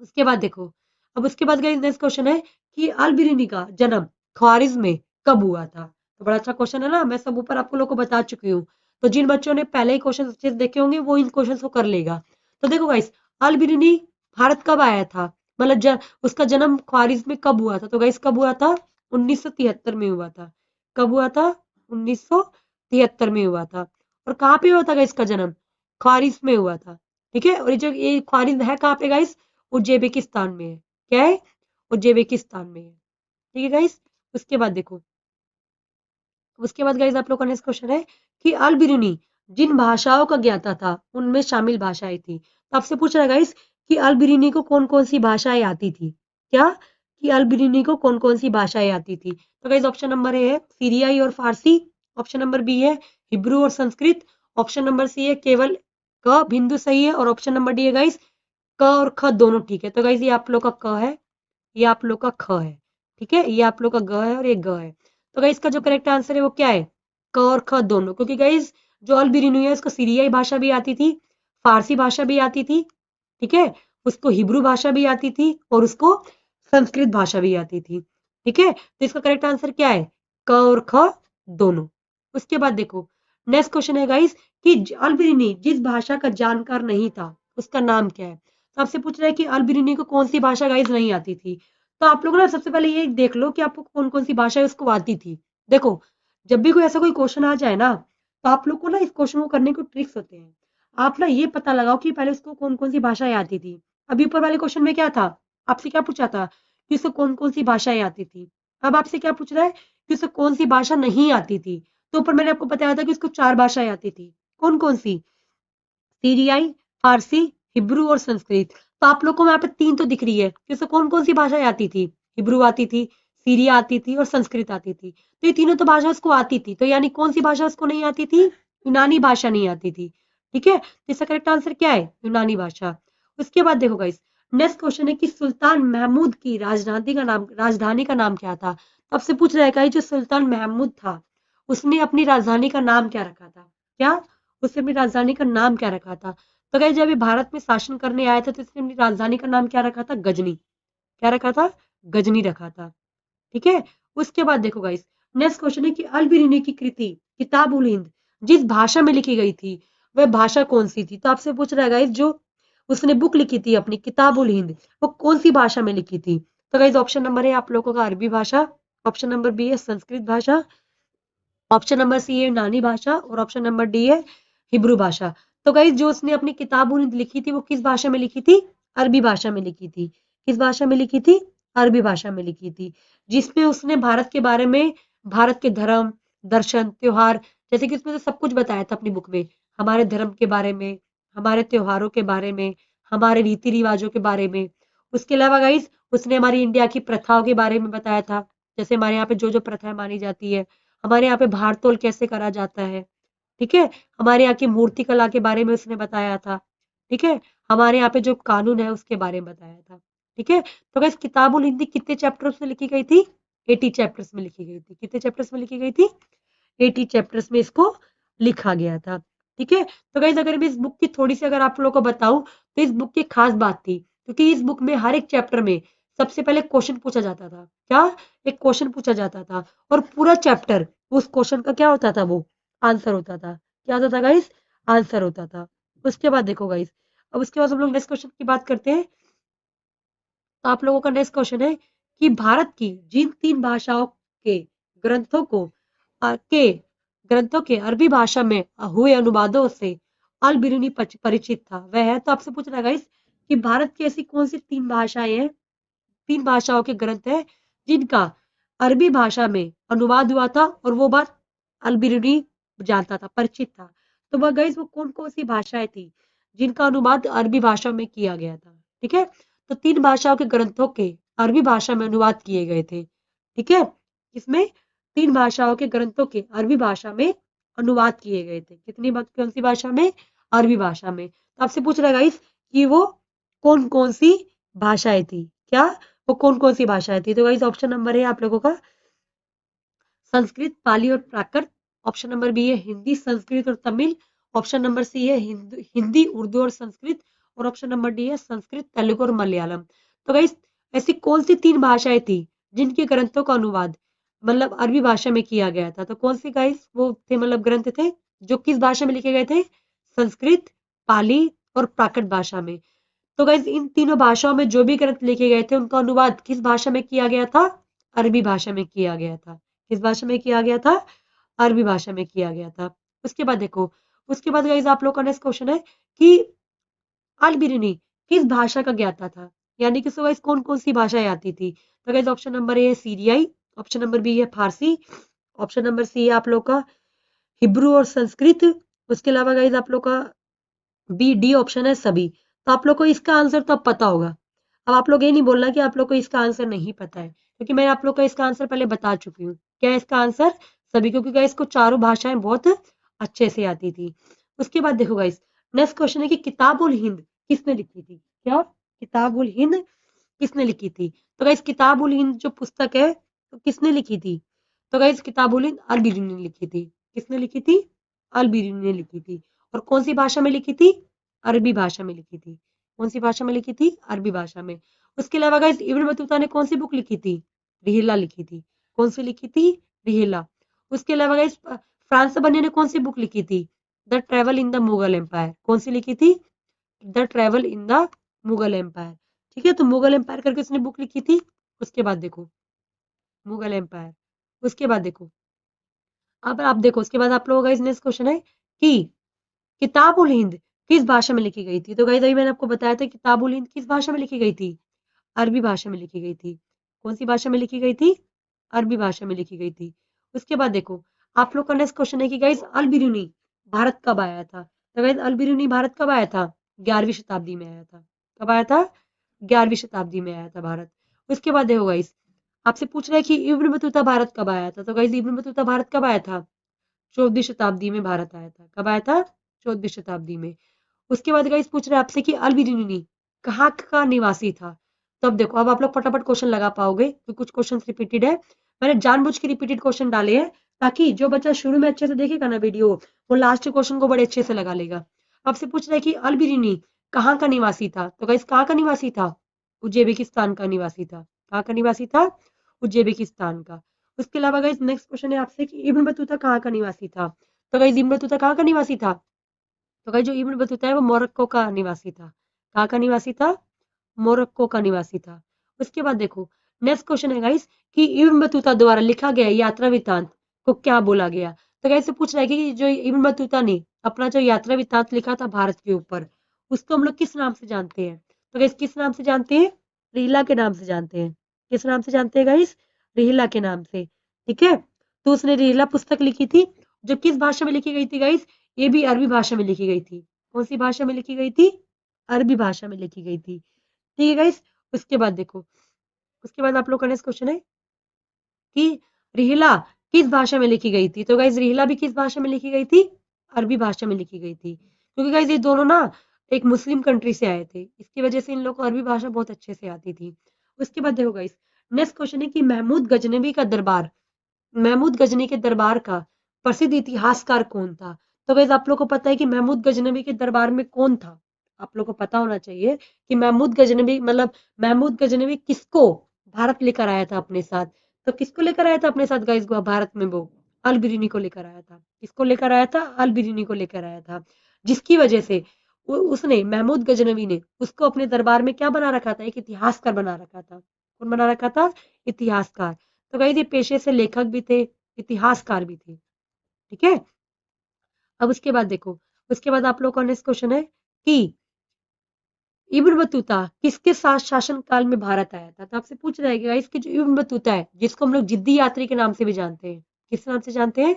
उसके बाद देखो, अब उसके बाद गाइस नेक्स्ट क्वेश्चन है कि अल बिरूनी का जन्म ख्वारिज्म में कब हुआ था। तो बड़ा अच्छा क्वेश्चन है ना, मैं सब ऊपर आप लोग को बता चुकी हूँ। तो जिन बच्चों ने पहले ही क्वेश्चन अच्छे से देखे होंगे वो इन क्वेश्चन को कर लेगा। तो देखो गाइस, अल बिरूनी भारत कब आया था, मतलब उसका जन्म ख्वारिज्म में कब हुआ था। तो गाइस कब हुआ था, 1973 में हुआ था। कब हुआ था, 1973 में हुआ था। और कहाँ पे हुआ था गाइस इसका जन्म, ख्वारिज्म में हुआ था। ठीक है, और ये जो ये ख्वारिज्म है कहाँ पे गाइस, उज्बेकिस्तान में है। क्या है, उज्बेकिस्तान में है। ठीक है गाइस, उसके बाद देखो, उसके बाद गाइस आप लोग का नेक्स्ट क्वेश्चन है कि अल बिरूनी जिन भाषाओं का ज्ञाता था उनमें शामिल भाषाएं थी। तो आपसे पूछ रहा है गाइस कि अल बिरूनी को कौन कौन सी भाषाएं आती थी। क्या, कि अल बिरूनी को कौन कौन सी भाषाएं आती थी। तो गाइस ऑप्शन नंबर ए है सीरियाई और फारसी, ऑप्शन नंबर बी है हिब्रू और संस्कृत, ऑप्शन नंबर सी है केवल क बिंदु सही है, और ऑप्शन नंबर डी है गाइस क और ख दोनों ठीक है। तो गाइस ये आप लोग का क है, ये आप लोग का ख है। ठीक है, ये आप लोग का ग है और ये ग है। तो गाइस इसका जो करेक्ट आंसर है वो क्या है, क और ख दोनों। क्योंकि गाइस जो अल बिरूनी है उसको सीरियाई भाषा भी आती थी, फारसी भाषा भी आती थी, ठीक है, उसको हिब्रू भाषा भी आती थी और उसको संस्कृत भाषा भी आती थी। ठीक है, तो इसका करेक्ट आंसर क्या है, क और ख दोनों। उसके बाद देखो नेक्स्ट क्वेश्चन है गाइस कि अल बिरूनी जिस भाषा का जानकार नहीं था उसका नाम क्या है। तो आपसे पूछ रहा है कि अल बिरूनी को कौन सी भाषा गाइस नहीं आती थी। तो आप लोग ना सबसे पहले ये देख लो कि आपको कौन कौन सी भाषा है उसको आती थी। देखो जब भी कोई ऐसा कोई क्वेश्चन आ जाए ना, तो आप लोग को ना इस क्वेश्चन को करने को ट्रिक्स होते हैं। आप ना ये पता लगाओ कि पहले उसको कौन कौन सी भाषाएं आती थी। अभी ऊपर वाले क्वेश्चन में क्या था, आपसे क्या पूछा था कि उसको कौन कौन सी भाषाएं आती थी। अब आपसे क्या पूछ रहा है कि उसको कौन सी भाषा नहीं आती थी। तो ऊपर मैंने आपको बताया था कि उसको 4 भाषाएं आती थी। कौन कौन सी, सीरियाई, फारसी, हिब्रू और संस्कृत। तो आप लोग को यहाँ पे 3 तो दिख रही है, जैसे कौन कौन सी भाषाएं आती थी? हिब्रू आती थी, सीरिया आती थी और संस्कृत आती थी। तो ये तीनों तो भाषा उसको आती थी, तो यानी कौन सी भाषा उसको नहीं आती थी? यूनानी भाषा नहीं आती थी। ठीक है, तो इसका करेक्ट आंसर क्या है? यूनानी भाषा। उसके बाद देखो गाइस, नेक्स्ट क्वेश्चन है कि सुल्तान महमूद की राजधानी का नाम क्या था? तो आपसे पूछ रहा है कि जो सुल्तान महमूद था, उसने अपनी राजधानी का नाम क्या रखा था? क्या उसने अपनी राजधानी का नाम क्या रखा था? तो गाइस जब ये भारत में शासन करने आया था तो इसने अपनी राजधानी का नाम क्या रखा था? गजनी। क्या रखा था? गजनी रखा था। ठीक है, उसके बाद देखो गाइस, नेक्स्ट क्वेश्चन है कि अल बिरूनी की कृति किताब उल हिंद जिस भाषा में लिखी गई थी, वह भाषा कौन सी थी? तो आपसे पूछ रहा है गाइस, जो उसने बुक लिखी थी अपनी किताब उल हिंद, वो कौन सी भाषा में लिखी थी? तो गाइस ऑप्शन नंबर है आप लोगों का अरबी भाषा, ऑप्शन नंबर बी है संस्कृत भाषा, ऑप्शन नंबर सी है यूनानी भाषा और ऑप्शन नंबर डी है हिब्रू भाषा। तो गाइस जो उसने अपनी किताब लिखी थी वो किस भाषा में लिखी थी? अरबी भाषा में लिखी थी। किस भाषा में लिखी थी? अरबी भाषा में लिखी थी, जिसमें उसने भारत के बारे में, भारत के धर्म, दर्शन, त्योहार, जैसे कि उसमें से सब कुछ बताया था अपनी बुक में। हमारे धर्म के बारे में, हमारे त्योहारों के बारे में, हमारे रीति रिवाजों के बारे में। उसके अलावा गाइस उसने हमारी इंडिया की प्रथाओं के बारे में बताया था, जैसे हमारे यहाँ पे जो जो प्रथाएं मानी जाती है, हमारे यहाँ पे भार तोल कैसे करा जाता है। ठीक है, हमारे यहाँ की मूर्ति कला के बारे में उसने बताया था। ठीक है, हमारे यहाँ पे जो कानून है उसके बारे में बताया था। ठीक है, तो गाइस किताबुल हिंदी कितने चैप्टर्स में लिखी गई थी? 80 चैप्टर्स में लिखी गई थी। कितने चैप्टर्स में लिखी गई थी? 80 चैप्टर्स में इसको लिखा गया था। ठीक है, तो गाइस अगर मैं इस बुक की थोड़ी सी अगर आप लोगों को बताऊं, तो इस बुक की खास बात थी क्योंकि इस बुक में हर एक चैप्टर में सबसे पहले क्वेश्चन पूछा जाता था। क्या? एक क्वेश्चन पूछा जाता था और पूरा चैप्टर उस क्वेश्चन का क्या होता था? वो आंसर होता था। क्या होता था गाइस? आंसर होता था। उसके बाद देखो गाइस, अब उसके बाद हम लोग नेक्स्ट क्वेश्चन की बात करते हैं। तो आप लोगों का नेक्स्ट क्वेश्चन है कि भारत की जिन 3 भाषाओं के ग्रंथों को के अरबी भाषा में हुए अनुवादों से अल बिरूनी परिचित था, वह है। तो आपसे पूछ रहा है गाइस कि भारत की ऐसी कौन सी 3 भाषाएं हैं, 3 भाषाओं के ग्रंथ हैं जिनका अरबी भाषा में अनुवाद हुआ था और वो बात अल बिरूनी जानता था, परिचित था। तो वह गाइस वो कौन कौन सी भाषाएं थी जिनका अनुवाद अरबी भाषा में किया गया था? ठीक है, तो 3 भाषाओं के ग्रंथों के अरबी भाषा में अनुवाद किए गए थे। ठीक है, इसमें 3 भाषाओं के ग्रंथों के अरबी भाषा में अनुवाद किए गए थे। कितनी कौन सी भाषा में? अरबी भाषा में। तो आपसे पूछ रहा है गाइस कि वो कौन कौन सी भाषाएं थी? क्या? वो कौन कौन सी भाषाएं थी? तो गाइस ऑप्शन नंबर है आप लोगों का संस्कृत, पाली और प्राकृत, ऑप्शन नंबर बी है हिंदी, संस्कृत और तमिल, ऑप्शन नंबर सी है हिंदी, उर्दू और संस्कृत, और ऑप्शन नंबर डी है संस्कृत, तेलुगु और मलयालम। तो गाइस ऐसी कौन सी 3 भाषाएं थी जिनके ग्रंथों का अनुवाद मतलब अरबी भाषा में किया गया था? तो कौन सी गाइस वो थे, मतलब ग्रंथ थे जो किस भाषा में लिखे गए थे? संस्कृत, पाली और प्राकृत भाषा में। तो गाइस इन तीनों भाषाओं में जो भी ग्रंथ लिखे गए थे उनका अनुवाद किस भाषा में किया गया था? अरबी भाषा में किया गया था। किस भाषा में किया गया था? अरबी भाषा में किया गया था। उसके बाद देखो, उसके बाद गाइस आप लोग का नेक्स्ट क्वेश्चन है कि अल बिरूनी किस भाषा का ज्ञाता था? यानी कि गाइस कौन कौन सी भाषाएं आती थी? तो गाइस ऑप्शन नंबर ए है सीरियाई, ऑप्शन नंबर बी है फारसी, ऑप्शन नंबर सी है आप लोग का हिब्रू और संस्कृत, उसके अलावा गाइस आप लोग का बी डी ऑप्शन है सभी। तो आप लोग को इसका आंसर तो अब पता होगा। अब आप लोग ये नहीं बोलना कि आप लोग को इसका आंसर नहीं पता है, क्योंकि मैं आप लोग को इसका आंसर पहले बता चुकी हूँ। क्या है इसका आंसर? सभी, क्योंकि गाइस को चारों भाषाएं बहुत अच्छे से आती थी। उसके बाद देखो गाइस, नेक्स्ट क्वेश्चन है कि किताबुल हिंद किसने लिखी थी? क्या? किताबुल हिंद किसने लिखी थी? तो गाइस किताबुल हिंद जो पुस्तक है तो किसने लिखी थी? तो गाइस किताबुल हिंद अल बिरूनी ने लिखी थी। किसने लिखी थी? अल बिरूनी ने लिखी थी। और कौन सी भाषा में लिखी थी? अरबी भाषा में लिखी थी। कौन सी भाषा में लिखी थी? अरबी भाषा में। उसके अलावा गाइस इब्न बतूता ने कौन सी बुक लिखी थी? रिहिला लिखी थी। कौन सी लिखी थी? रिहिला। उसके अलावा गाइस फ्रांस बनिया ने कौन सी बुक लिखी थी? The travel in the Mughal empire. कौन सी लिखी थी? The travel in the Mughal empire. ठीक है, तो मुगल एम्पायर करके उसने बुक लिखी थी। उसके बाद देखो मुगल एम्पायर, उसके बाद देखो, अब आप देखो उसके बाद आप लोगों का नेक्स्ट क्वेश्चन है कि किताब उल हिंद किस भाषा में लिखी गई थी? तो गाइस अभी मैंने आपको बताया था किताब उल हिंद किस भाषा में लिखी गई थी? अरबी भाषा में लिखी गई थी। कौन सी भाषा में लिखी गई थी? अरबी भाषा में लिखी गई थी। उसके बाद देखो आप लोग का नेक्स्ट क्वेश्चन है कि गाइस अल बिरूनी भारत कब आया था? तो गाइस अल बिरूनी भारत कब आया था? 11वीं शताब्दी में आया था। कब आया था? 11वीं शताब्दी में आया था भारत। उसके बाद देखो गाइस, आपसे पूछ रहा है कि इब्न बतूता भारत कब आया था? तो गाइस इब्न बतूता भारत कब आया था? 14वीं शताब्दी में भारत आया था। कब आया था? 14वीं शताब्दी में। उसके बाद गाइस पूछ रहे हैं आपसे कि अल बिरूनी कहाँ का निवासी था? तो अब देखो, अब आप लोग फटाफट क्वेश्चन लगा पाओगे तो कुछ क्वेश्चन रिपीटेड है। मैंने जानबूझ के रिपीटेड क्वेश्चन डाले हैं ताकि जो बच्चा शुरू में अच्छे से देखेगा ना वीडियो, वो लास्ट क्वेश्चन को बड़े अच्छे से लगा लेगा। आपसे पूछ रहा है कि अल बिरूनी कहाँ का निवासी था? तो गाइस कहाँ का निवासी था? उज्बेकिस्तान का निवासी था। कहाँ का निवासी था? उज्बेकिस्तान का। उसके अलावा गाइस नेक्स्ट क्वेश्चन है आपसे कि इब्न बतूता कहाँ का निवासी था? तो गाइस इब्न बतूता कहाँ का निवासी था? तो गाइस जो इब्न बतूता है वो मोरक्को का निवासी था। कहाँ का निवासी था? मोरक्को का निवासी था। उसके बाद देखो, नेक्स्ट क्वेश्चन है गाइस कि इब्न बतूता द्वारा लिखा गया यात्रा वृत्तांत को क्या बोला गया? तो गाइस से पूछ रहा है कि जो इब्न बतूता ने अपना जो यात्रा वृत्तांत लिखा था भारत के ऊपर, उसको हम लोग किस नाम से जानते हैं? तो गाइस किस नाम से जानते हैं? रिहिला के नाम से जानते हैं। किस नाम से जानते हैं गाइस? रिहिला के नाम से। ठीक है, तो उसने रिहिला पुस्तक लिखी थी, जो किस भाषा में लिखी गई थी गाइस? ये भी अरबी भाषा में लिखी गई थी। कौन सी भाषा में लिखी गई थी? अरबी भाषा में लिखी गई थी। ठीक है गाइस, उसके बाद देखो, उसके बाद आप लोग का नेक्स्ट क्वेश्चन है कि रिहिला किस भाषा में लिखी गई थी? तो गाइस रिहिला भी किस भाषा में लिखी गई थी? अरबी भाषा में लिखी गई थी, क्योंकि गाइस ये दोनों ना एक मुस्लिम कंट्री से आए थे, इसकी वजह से इन लोग को अरबी भाषा बहुत अच्छे से आती थी। उसके बाद देखो गाइस, नेक्स्ट क्वेश्चन है कि महमूद गजनी के दरबार का प्रसिद्ध इतिहासकार कौन था? तो गाइस आप लोग को पता है कि महमूद गजनवी के दरबार में कौन था? आप लोग को पता होना चाहिए कि महमूद गजनवी किसको भारत लेकर आया था अपने साथ? तो किसको लेकर आया था अपने साथ गाइस भारत में? वो अल बिरूनी को लेकर आया था। किसको लेकर आया था? अल बिरूनी को लेकर आया था, जिसकी वजह से उसने महमूद गजनवी ने उसको अपने दरबार में क्या बना रखा था? एक इतिहासकार बना रखा था। कौन बना रखा था? इतिहासकार। तो गाइस ये पेशे से लेखक भी थे, इतिहासकार भी थे। ठीक है, अब उसके बाद देखो, उसके बाद आप लोग का नेक्स्ट क्वेश्चन है कि इब्न बतूता किसके साथ शासन काल में भारत आया था? तो आपसे पूछ रहा है कि गाइस कि जो इब्न बतूता है, जिसको हम लोग जिद्दी यात्री के नाम से भी जानते हैं, किस नाम से जानते हैं?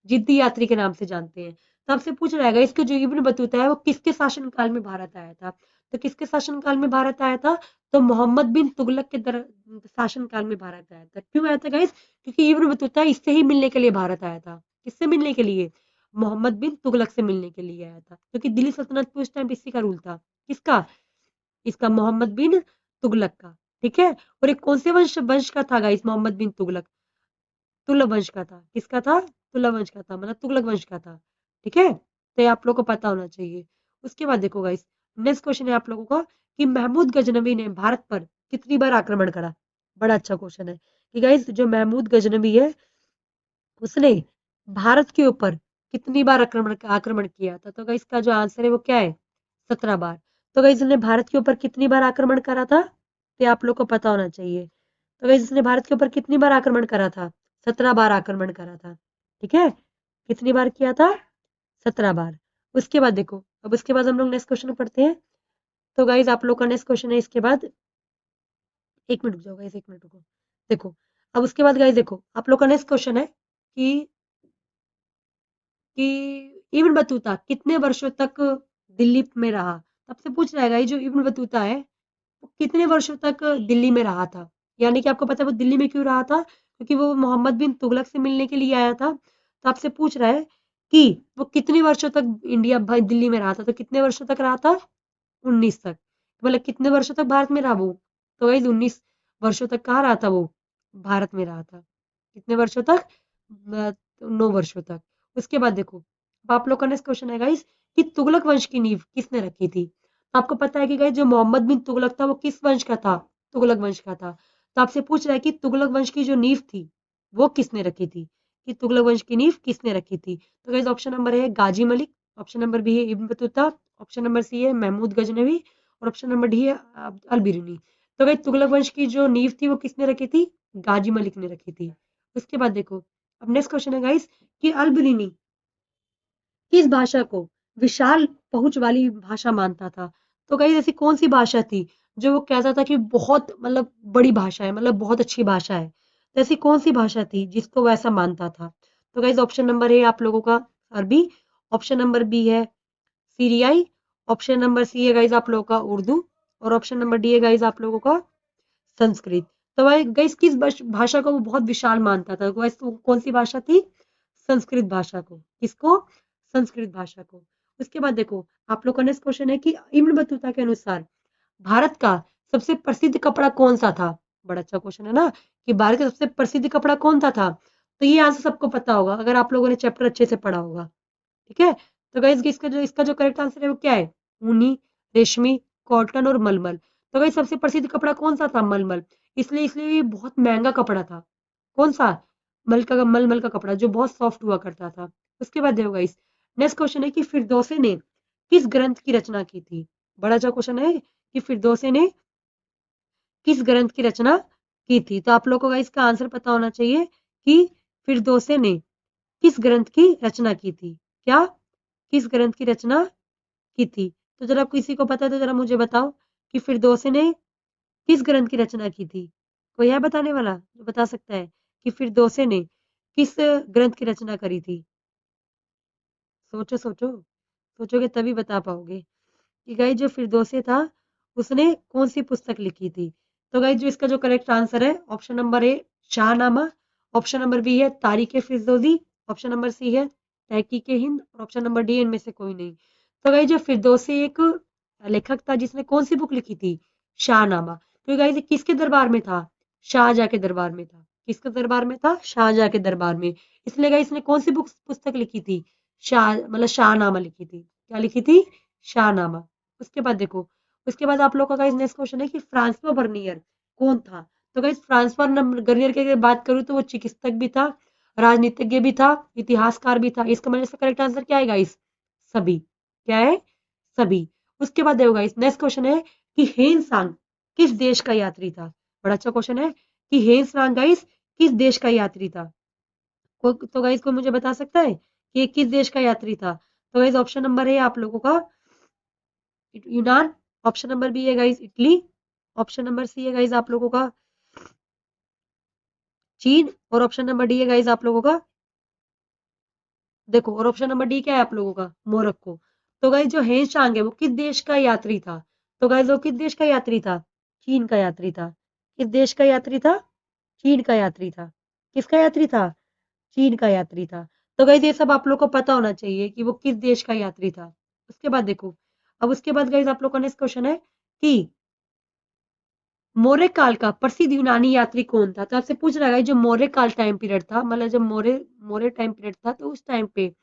जिद्दी यात्री के नाम से जानते हैं। तो आपसे पूछ रहा है इसके जो इब्न बतूता है वो किसके शासन काल में भारत आया था? तो किसके शासन काल में भारत आया था? तो मोहम्मद बिन तुगलक के शासन काल में भारत आया था। क्यों आया था गाइस? क्योंकि इब्न बतूता इससे ही मिलने के लिए भारत आया था। किससे मिलने के लिए? मोहम्मद बिन तुगलक से मिलने के लिए आया था, क्योंकि दिल्ली सल्तनत पे उस टाइम इसी का रूल था। किसका? इसका, मोहम्मद बिन तुगलक का। ठीक है, और एक कौन से वंश वंश का था गाइस? मोहम्मद बिन तुगलक तुगलक वंश का था। किसका था? तुगलक वंश का था, मतलब तुगलक वंश का था। ठीक है, तो ये आप लोग को पता होना चाहिए। उसके बाद देखो गाइस, नेक्स्ट क्वेश्चन है आप लोगों का कि महमूद गजनवी ने भारत पर कितनी बार आक्रमण करा? बड़ा अच्छा क्वेश्चन है कि गाइस जो महमूद गजनवी है उसने भारत के ऊपर कितनी बार आक्रमण आक्रमण किया था? तो गाइस इसका जो आंसर है वो क्या है? 17 बार। तो गाइस इसने भारत के ऊपर कितनी बार आक्रमण करा था? तो आपको लोग को पता होना चाहिए। तो गाइस इसने भारत के ऊपर कितनी बार आक्रमण करा था? 17 बार आक्रमण करा था। ठीक है, कितनी बार किया था? 17 बार। उसके बाद देखो, अब उसके बाद हम लोग नेक्स्ट क्वेश्चन पढ़ते हैं। तो गाइस आप लोग का नेक्स्ट क्वेश्चन है इसके बाद, एक मिनट रुक जाओ गाइस, एक मिनट रुको। देखो, अब उसके बाद गाइस देखो, आप लोग का नेक्स्ट क्वेश्चन है कि इब्न बतूता कितने वर्षों तक दिल्ली में रहा? तब से पूछ रहा है, ये जो इब्न बतूता है वो कितने वर्षों तक दिल्ली में रहा था? यानी कि आपको पता है वो दिल्ली में क्यों रहा था? क्योंकि वो मोहम्मद बिन तुगलक से मिलने के लिए आया था। तो आपसे पूछ रहा है कि वो कितने वर्षों तक इंडिया भाई दिल्ली में रहा था? तो कितने वर्षों तक रहा था? 19 तक। मतलब कितने वर्षों तक भारत में रहा वो? तो गाइस 19 वर्षों तक कहाँ रहा था वो? भारत में रहा था। कितने वर्षों तक? 9 वर्षों तक। उसके बाद देखो, अब आप लोग का नेक्स्ट क्वेश्चन है गाइस कि तुगलक वंश की नींव किसने रखी थी? तो आपको पता है कि गाइस जो मोहम्मद बिन तुगलक था वो किस वंश का था? तुगलक वंश का था। तो आपसे पूछ रहा है कि तुगलक वंश की जो नींव थी वो किसने रखी थी? कि तुगलक वंश की नींव किसने रखी थी? तो गाइस ऑप्शन नंबर है Ghazi Malik, option number B है Ibn Battuta, option number C है महमूद गजनवी, और ऑप्शन नंबर डी है अल बिरूनी। तो गाइस तुगलक वंश की जो नींव थी वो किसने रखी थी? गाजी मलिक ने रखी थी। उसके बाद देखो, अब नेक्स्ट क्वेश्चन है गाइस कि अल बिरूनी किस भाषा को विशाल पहुंच वाली भाषा मानता था? तो गाइस ऐसी कौन सी भाषा थी जो वो कहता था कि बहुत मतलब बड़ी भाषा है, मतलब बहुत अच्छी भाषा है? तो ऐसी कौन सी भाषा थी जिसको वो ऐसा मानता था? तो गाइस ऑप्शन नंबर ए आप लोगों का अरबी, ऑप्शन नंबर बी है सीरियाई, ऑप्शन नंबर सी है गाइज आप लोगों का उर्दू, और ऑप्शन नंबर डी है गाइज आप लोगों का संस्कृत। तो भाई गाइस किस भाषा को वो बहुत विशाल मानता था, गाइस तो कौन सी भाषा थी? संस्कृत भाषा को। किसको? संस्कृत भाषा को। उसके बाद देखो आप लोग का नेक्स्ट क्वेश्चन है कि इब्न बतूता के अनुसार भारत का सबसे प्रसिद्ध कपड़ा कौन सा था? बड़ा अच्छा क्वेश्चन है ना, कि भारत का सबसे प्रसिद्ध कपड़ा कौन सा था? तो ये आंसर सबको पता होगा अगर आप लोगों ने चैप्टर अच्छे से पढ़ा होगा। ठीक है, तो गाइस इसका जो करेक्ट आंसर है वो क्या है? ऊनी, रेशमी, कॉटन और मलमल। तो गाइस सबसे प्रसिद्ध कपड़ा कौन सा था? मलमल। इसलिए इसलिए ये बहुत महंगा कपड़ा था। कौन सा? मलमल का कपड़ा जो बहुत सॉफ्ट हुआ करता था। उसके बाद देखो गाइस नेक्स्ट क्वेश्चन है कि फिरदौसी ने किस ग्रंथ की रचना की थी? बड़ा अच्छा क्वेश्चन है कि फिरदौसी ने किस ग्रंथ की रचना की थी? तो आप लोग को गाइस का आंसर पता होना चाहिए कि फिरदौसी ने किस ग्रंथ की रचना की थी? क्या? किस ग्रंथ की रचना की थी? तो जरा किसी को पता है तो जरा मुझे बताओ कि फिरदौसी ने किस ग्रंथ की रचना की थी? कोई है बताने वाला जो बता सकता है कि फिरदौसी ने किस ग्रंथ की रचना करी थी? सोचो सोचो, सोचोगे तभी बता पाओगे कि गाइस जो फिरदौसी था उसने कौन सी पुस्तक लिखी थी? तो गाइस जो इसका जो करेक्ट आंसर है option number A Shahnama, option number B है तारीख फिरदौसी, ऑप्शन नंबर सी है तहकीक हिंद और ऑप्शन नंबर डी इनमें से कोई नहीं। तो गाइस जो फिरदौसी एक लेखक था जिसने कौन सी बुक लिखी थी? शाहनामा। तो गाइस ये किसके दरबार में था? शाहजहां के दरबार में था। किसके दरबार में था? शाहजहां के दरबार में। इसलिए गाइस इसने कौन सी बुक पुस्तक लिखी थी? शाह मतलब शाहनामा लिखी थी। क्या लिखी थी? शाहनामा। उसके बाद देखो, उसके बाद आप लोग का गाइस नेक्स्ट क्वेश्चन है कि फ्रांसवा बर्नियर कौन था? तो गाइस फ्रांसवा बर्नियर की अगर बात करूं तो वो चिकित्सक भी था, राजनीतिज्ञ भी था, इतिहासकार भी था। इसका मतलब इसका करेक्ट आंसर क्या है गाइस? सभी। क्या है? सभी। उसके बाद देखो गाइस नेक्स्ट क्वेश्चन है कि हेन सांग किस देश का यात्री था? बड़ा अच्छा क्वेश्चन है कि हेन सांग गाइस किस देश का यात्री था? तो गाइस को मुझे बता सकता है कि ये किस देश का यात्री था? तो गाइस ऑप्शन नंबर है आप लोगों का यूनान, ऑप्शन नंबर बी है guys Italy, option number C है गाइस आप लोगों का चीन और ऑप्शन नंबर डी है गाइस आप लोगों का देखो, और ऑप्शन नंबर डी क्या है आप लोगों का? मोरक्को। तो गाइस जो हेन सांग है वो किस देश का यात्री था? तो गाइस वो किस देश का यात्री था? चीन का यात्री था। किस देश का यात्री था? चीन का यात्री था। किसका यात्री था? चीन का यात्री था। तो गाइस ये सब आप लोग को पता होना चाहिए कि वो किस देश का यात्री था। उसके बाद देखो, अब उसके बाद गाइस आप लोग का नेक्स्ट क्वेश्चन है कि मौर्य काल का प्रसिद्ध यूनानी यात्री कौन था? तो आपसे पूछ रहा है जो मौर्य काल टाइम पीरियड था, मतलब जब मौर्य मौर्य टाइम पीरियड था तो उस टाइम पे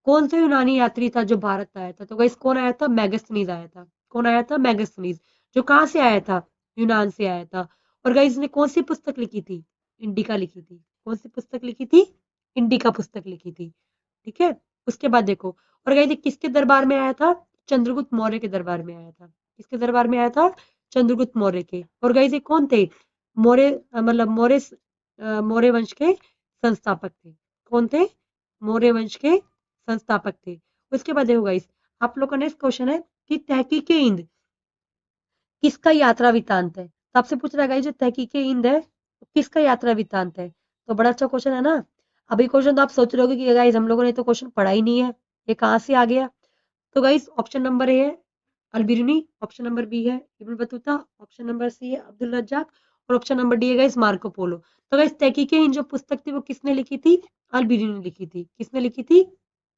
कौन सा यूनानी यात्री था जो भारत आया था? तो गाइस कौन आया था? मैगस्थनीज आया था। कौन आया था? मैगस्थनीज। जो कहाँ से आया था? यूनान से आया था। और गाइस ने कौन सी पुस्तक लिखी थी? इंडिका लिखी थी। कौन सी पुस्तक लिखी थी? इंडिका पुस्तक लिखी थी। ठीक है, उसके बाद देखो, और गाइस ये किसके दरबार में आया था? चंद्रगुप्त मौर्य के दरबार में आया था। किसके दरबार में आया था? चंद्रगुप्त मौर्य के। और गाइस ये कौन थे? मौर्य मतलब मौर्य वंश के संस्थापक थे। कौन थे? मौर्य वंश के संस्थापक थे। उसके बाद देखो गाइस आप लोग का नेक्स्ट क्वेश्चन है कि तहकीक हिंद किसका यात्रा वृत्तांत है? तो आपसे पूछ रहा है जो तहकीक हिंद है वो किसका यात्रा वृत्तांत है? तो बड़ा अच्छा क्वेश्चन है ना। अभी क्वेश्चन तो आप सोच रहे हो कि गाइस हम लोगों ने तो क्वेश्चन पढ़ा ही नहीं है, ये कहाँ से आ गया? तो गाइस ऑप्शन नंबर ए है अलबिरूनी, ऑप्शन नंबर बी है Ibn Battuta, option number C है अब्दुल रज्जाक और ऑप्शन नंबर डी है गाइस मार्को पोलो। तो गाइस तहकीक हिंद जो पुस्तक थी वो किसने लिखी थी? अलबिरूनी ने लिखी थी। किसने लिखी थी?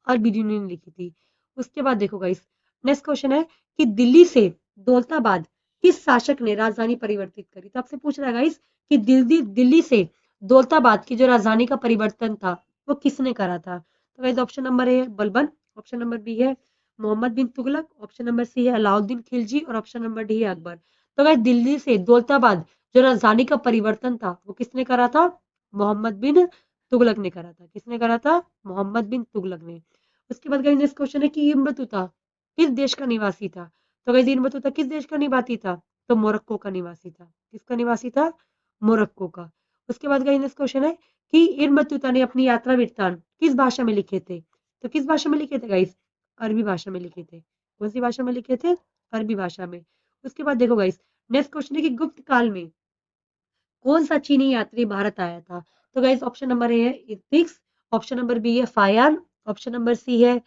अलबिरूनी ने लिखी थी। उसके बाद देखो गाइस नेक्स्ट क्वेश्चन है कि दिल्ली से दौलताबाद किस शासक ने राजधानी परिवर्तित करी? तो आपसे पूछ रहा है गाइस कि दिल्ली से दौलताबाद की जो राजधानी का परिवर्तन था वो किसने करा था? तो गाइस ऑप्शन नंबर ए है बलबन, ऑप्शन नंबर बी है मोहम्मद बिन तुगलक, ऑप्शन नंबर सी है अलाउद्दीन खिलजी और ऑप्शन नंबर डी है अकबर। तो गाइस दिल्ली से दौलताबाद जो राजधानी का परिवर्तन था वो किसने करा था? मोहम्मद बिन तुगलक ने करा था। किसने करा था? मोहम्मद बिन तुगलक ने। उसके बाद गाइस नेक्स्ट क्वेश्चन है कि इब्न बतूता किस देश का निवासी था? तो गाइस इब्न बतूता किस देश का निवासी था? तो मोरक्को का निवासी था। किसका निवासी था? मोरक्को का। उसके बाद गाइस नेक्स्ट क्वेश्चन है कि इब्न बतूता ने अपनी यात्रा वृत्तांत किस भाषा में लिखे थे? तो किस भाषा में लिखे थे गाइस? अरबी भाषा में लिखे थे। कौन सी भाषा में लिखे थे? अरबी भाषा में। उसके बाद देखो गाइस नेक्स्ट क्वेश्चन है कि गुप्त काल में कौन सा चीनी यात्री भारत आया था? तो गाइस ऑप्शन नंबर ए है इथिक्स, ऑप्शन नंबर बी है फायान, ऑप्शन नंबर सी है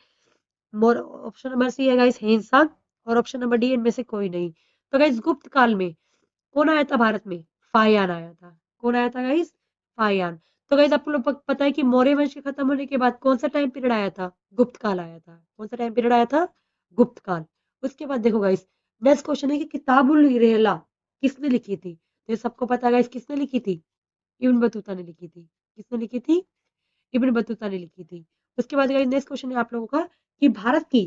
मोर ऑप्शन नंबर सी है गाइस हेनसांग, और ऑप्शन नंबर डी इनमें से कोई नहीं। तो गाइस गुप्त काल में कौन आया था भारत में? फाहियान आया था। कौन आया था गाइस? फाहियान। तो गाइस आपको लोग पता है कि मौर्य वंश के खत्म होने के बाद कौन सा टाइम पीरियड आया था? गुप्त काल आया था। कौन सा टाइम पीरियड आया था? गुप्त काल। उसके बाद देखो गाइस, नेक्स्ट क्वेश्चन है कि किताबुल रिहला किसने लिखी थी? तो ये सबको पता है गाइस, किसने लिखी थी? इब्न बतूता ने लिखी थी। किसने लिखी थी? इब्न बतूता ने लिखी थी। उसके बाद गाइस नेक्स्ट क्वेश्चन है आप लोगों का कि भारत की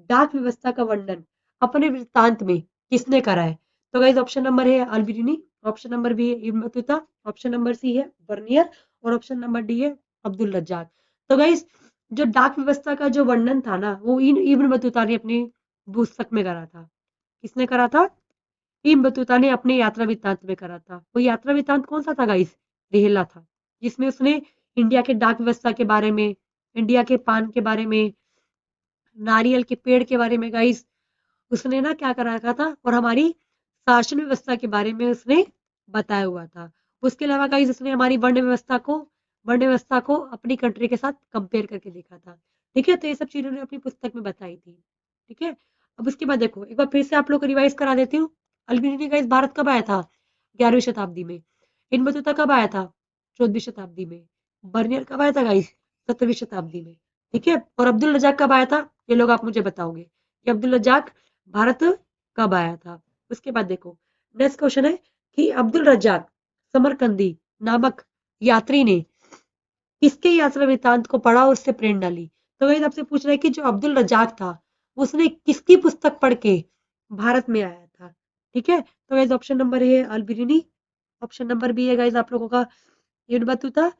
डाक व्यवस्था का वर्णन अपने वृत्तांत में किसने करा है? तो गाइस ऑप्शन नंबर है अल्बिरूनी, ऑप्शन नंबर बी है Ibn Battuta, option number C है बर्नियर और ऑप्शन नंबर डी है अब्दुल रज्जाक। तो गाइस जो डाक व्यवस्था का जो वर्णन था ना, वो इब्न बतूता ने अपनी पुस्तक में करा था। किसने करा था? इब्न बतूता ने अपने यात्रा वृत्तांत में करा था। वो यात्रा वृत्तांत कौन सा था गाइस? रेहला था, जिसमें उसने इंडिया के डाक व्यवस्था के बारे में, इंडिया के पान के बारे में, नारियल के पेड़ के बारे में गाइस उसने ना क्या कर रखा था, और हमारी शासन व्यवस्था के बारे में उसने बताया हुआ था। उसके अलावा गाइस उसने हमारी वर्ण व्यवस्था को अपनी कंट्री के साथ कंपेयर करके लिखा था। ठीक है, तो ये सब चीजें उन्होंने अपनी पुस्तक में बताई थी। ठीक है, अब उसके बाद देखो एक बार फिर से आप लोग को रिवाइज करा देती हूँ। अल्बिनी गाइस भारत कब आया था? 11वीं शताब्दी में। इब्न बतूता कब आया था? 14वीं शताब्दी में। बर्नियर कब आया था गाइस? 17वीं शताब्दी में। ठीक है, और अब्दुल रजाक कब आया था? ये लोग आप मुझे बताओगे कि अब्दुल रजाक भारत कब आया था। उसके बाद देखो नेक्स्ट क्वेश्चन है कि अब्दुल रज्जाक समरकंदी नामक यात्री ने किसके यात्रा वृत्तांत को पढ़ा और उससे प्रेरणा ली? तो वही आपसे पूछ रहा है कि जो अब्दुल रज्जाक था उसने किसकी पुस्तक पढ़ के भारत में आया था? ठीक है, तो गाइस ऑप्शन नंबर ए है Al Biruni, option number B है गाइस आप लोगों का Ibn Battuta,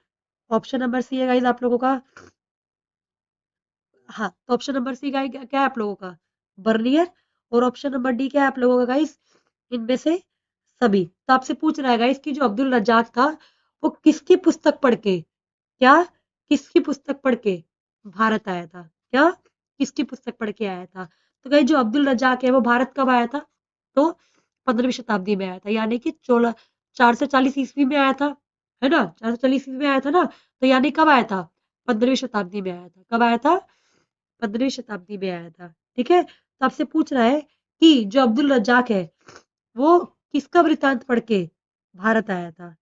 option number C है गाइस आप लोगों का, हाँ तो ऑप्शन नंबर सी गाइस क्या है आप लोगों का? बर्नियर। और ऑप्शन नंबर डी क्या है आप लोगों का गाइस? इनमें से सभी। तो आपसे पूछ रहा है गाइस कि जो अब्दुल रज्जाक था वो किसकी पुस्तक पढ़ के, क्या किसकी पुस्तक पढ़ के भारत आया था? क्या किसकी पुस्तक पढ़ के आया था? तो गाइस जो अब्दुल रज्जाक है वो भारत कब आया था? तो 15वीं शताब्दी में आया था, यानी कि 440 ईस्वी में आया था, है ना? 440 ईस्वी में आया था ना, तो यानी कब आया था? 15वीं शताब्दी में आया था। कब आया था? 15वीं शताब्दी में आया था। ठीक है, तो आपसे पूछ रहा है कि जो अब्दुल रज्जाक है वो किसका वृत्तांत पढ़ के भारत आया था?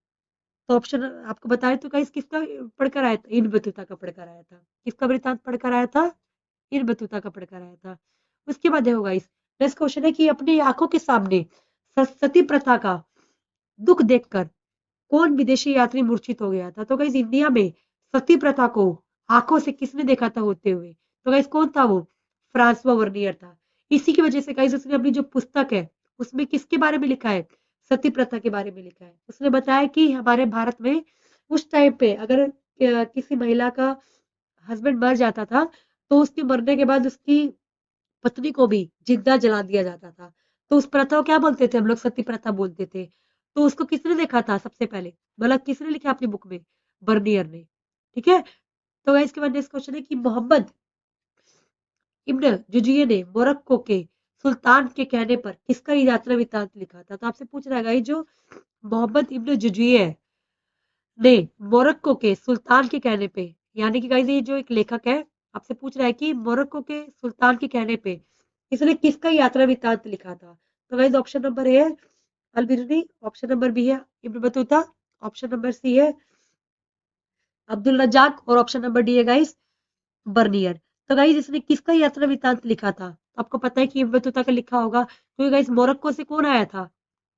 तो ऑप्शन आपको बताएं तो गाइस किसका पढ़कर आया था? इब्न बतूता का पढ़कर आया था। किसका वृत्तांत पढ़कर आया था? इब्न बतूता का पढ़कर आया था। उसके बाद देखो गाइस नेक्स्ट क्वेश्चन है कि अपनी आंखों के सामने सती प्रथा का दुख देखकर कौन विदेशी यात्री मूर्छित हो गया था? तो गाइस इंडिया में सती प्रथा को आंखों से किसने देखा था होते हुए? तो गाइस कौन था वो? फ्रांसवा वर्नियर था। इसी की वजह से गाइस उसने अपनी जो पुस्तक है उसमें किसके बारे में लिखा है? सती प्रथा के बारे में लिखा है। उसने बताया कि हमारे भारत में उस टाइम पे अगर किसी महिला का हस्बैंड मर जाता था तो उसके मरने के बाद उसकी पत्नी को भी जिंदा जला दिया जाता था। तो उस प्रथा को क्या बोलते थे हम लोग? सती प्रथा बोलते थे। तो उसको किसने देखा था सबसे पहले? मतलब किसने लिखा अपनी बुक में? बर्नियर ने। ठीक है, तो इसके बाद नेक्स्ट क्वेश्चन है कि मोहम्मद इब्न जुजिये ने मोरक्को के सुल्तान के कहने पर किसका यात्रा वृत्तांत लिखा था? तो आपसे पूछ रहा है गाइस जो मोहम्मद इब्न जुजिये ने मोरक्को के सुल्तान के कहने पे, यानी कि गाइस ये जो एक लेखक है आपसे पूछ रहा है कि मोरक्को के सुल्तान के कहने पे इसने किसका यात्रा वृत्तांत लिखा था? तो गाइस ऑप्शन नंबर ए है Al Biruni, option number B है Ibn Battuta, option number C है अब्दुल रज्जाक और ऑप्शन नंबर डी है गाइस बर्नियर। तो गाइस इसने किसका यात्रा वृत्तांत लिखा था? आपको पता है कि इब्न बतूता का लिखा होगा, क्योंकि गाइस मोरक्को से कौन आया था?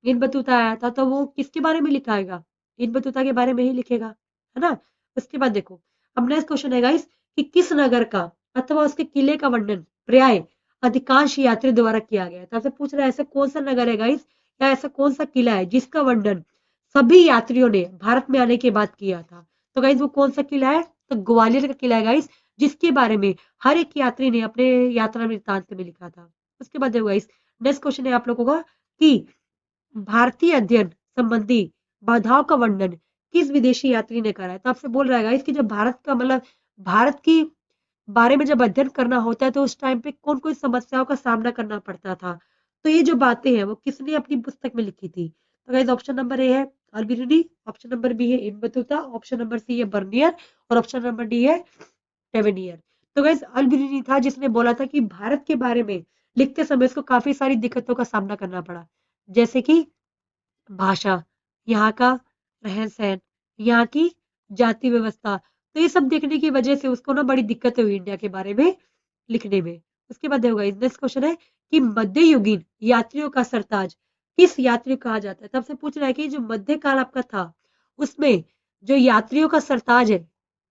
इब्न बतूता आया था, तो वो किसके बारे में लिखाएगा? इब्न बतूता के बारे में ही लिखेगा, है ना? उसके बाद देखो अब नेक्स्ट क्वेश्चन है गाइस कि किस नगर का अथवा उसके किले का वर्णन प्राय अधिकांश यात्री द्वारा किया गया है? तो आपसे पूछ रहा है ऐसा कौन सा नगर है गाइस, या ऐसा कौन सा किला है जिसका वर्णन सभी यात्रियों ने भारत में आने के बाद किया था? तो गाइस वो कौन सा किला है? तो ग्वालियर का किला है गाइस, जिसके बारे में हर एक यात्री ने अपने यात्रा वृत्तांत में लिखा था। उसके बाद देखो गाइस नेक्स्ट क्वेश्चन है आप लोगों का कि भारतीय अध्ययन संबंधी बाधाओं का वर्णन किस विदेशी यात्री ने करा है? तो आपसे बोल रहा है गाइस कि जब भारत का मतलब भारत की बारे में जब अध्ययन करना होता है तो उस टाइम पे कौन कौन समस्याओं का सामना करना पड़ता था? तो ये जो बातें हैं वो किसने अपनी पुस्तक में लिखी थी? तो गाइस ऑप्शन नंबर ए है अल्बिरूनी, ऑप्शन नंबर बी है Ibn Battuta, option number C है बर्नियर और ऑप्शन नंबर डी है टेवेनियर। तो गाइस अल बिरूनी था जिसने बोला था कि भारत के बारे में लिखते समय इसको काफी सारी दिक्कतों का सामना करना पड़ा, जैसे कि भाषा, यहाँ का रहन सहन, यहाँ की जाति व्यवस्था। तो ये सब देखने की वजह से उसको ना बड़ी दिक्कतें हुई इंडिया के बारे में लिखने में। उसके बाद होगा नेक्स्ट क्वेश्चन है कि मध्ययुगीन यात्रियों का सरताज किस यात्री को कहा जाता है। तब से पूछ रहा है कि जो मध्य काल आपका था उसमें जो यात्रियों का सरताज है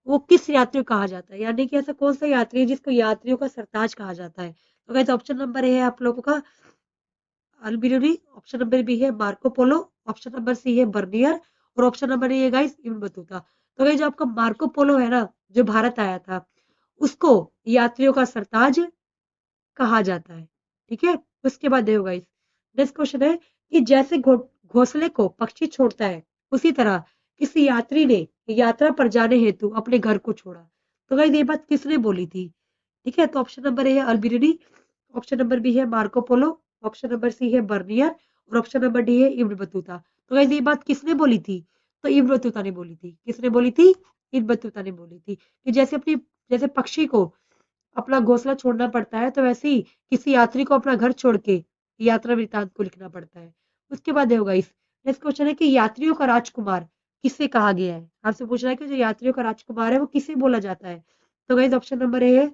वो किस यात्री को कहा जाता है, यानी कि ऐसा कौन सा यात्री है जिसको यात्रियों का सरताज कहा जाता है। तो गाइस ऑप्शन नंबर ए है आप लोगों का अल्बिरूनी, ऑप्शन नंबर बी है Marco Polo, option number C है बर्नियर और ऑप्शन नंबर ए है गाइस इब्न बतूता। तो गाइस जो आपका मार्को पोलो है ना, जो भारत आया था, उसको यात्रियों का सरताज कहा जाता है। ठीक है, उसके बाद देखो गाइस नेक्स्ट क्वेश्चन है कि जैसे घोंसले को पक्षी छोड़ता है उसी तरह किसी यात्री ने यात्रा पर जाने हेतु अपने घर को छोड़ा। तो गाइस ये बात किसने बोली थी। ठीक है, तो ऑप्शन नंबर ए है अल्बिरूनी, ऑप्शन नंबर बी है Marco Polo, option number C है बर्नियर और ऑप्शन नंबर डी है इब्न बतूता। तो गाइस ये बात किसने बोली थी, तो इब्न बतूता ने बोली थी। किसने बोली थी, इब्न बतूता ने बोली थी कि जैसे पक्षी को अपना घोंसला छोड़ना पड़ता है तो वैसे ही किसी यात्री को अपना घर छोड़ के यात्रा वृतांत को लिखना पड़ता है। उसके बाद होगा इस नेक्स्ट क्वेश्चन है कि यात्रियों का राजकुमार किससे कहा गया है। आपसे पूछ रहा है कि जो यात्रियों का राजकुमार है वो किसे बोला जाता है। तो गाइस ऑप्शन नंबर ए है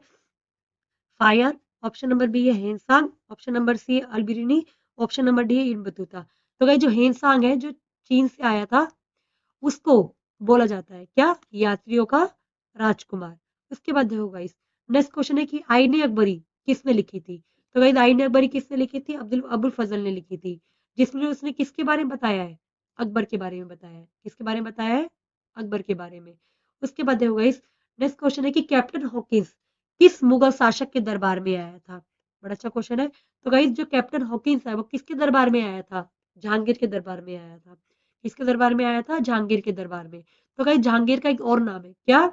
फायर, ऑप्शन नंबर बी है हेनसांग, ऑप्शन नंबर सी है अल्बिरिनी, ऑप्शन नंबर डी है इब्न बतूता। तो गाइस जो हेनसांग है जो चीन से आया था उसको बोला जाता है क्या, यात्रियों का राजकुमार। उसके बाद देखो गाइस नेक्स्ट क्वेश्चन है कि आईने अकबरी किसने लिखी थी। तो गाइस आईने अकबरी किसने लिखी थी, अब्दुल अबुल फजल ने लिखी थी, जिसमें उसने किसके बारे में बताया है, अकबर के बारे में बताया है। किसके बारे में बताया है, अकबर के बारे में। उसके बाद देखो गाइस नेक्स्ट क्वेश्चन है कि कैप्टन हॉकिंस किस मुगल शासक के दरबार में आया था। बड़ा अच्छा क्वेश्चन है। तो गाइस जो कैप्टन हॉकिंस है वो किसके दरबार में आया था, जहांगीर के दरबार में आया था। किसके दरबार में आया था, जहांगीर के दरबार में। तो गाइस जहांगीर का एक और नाम है क्या,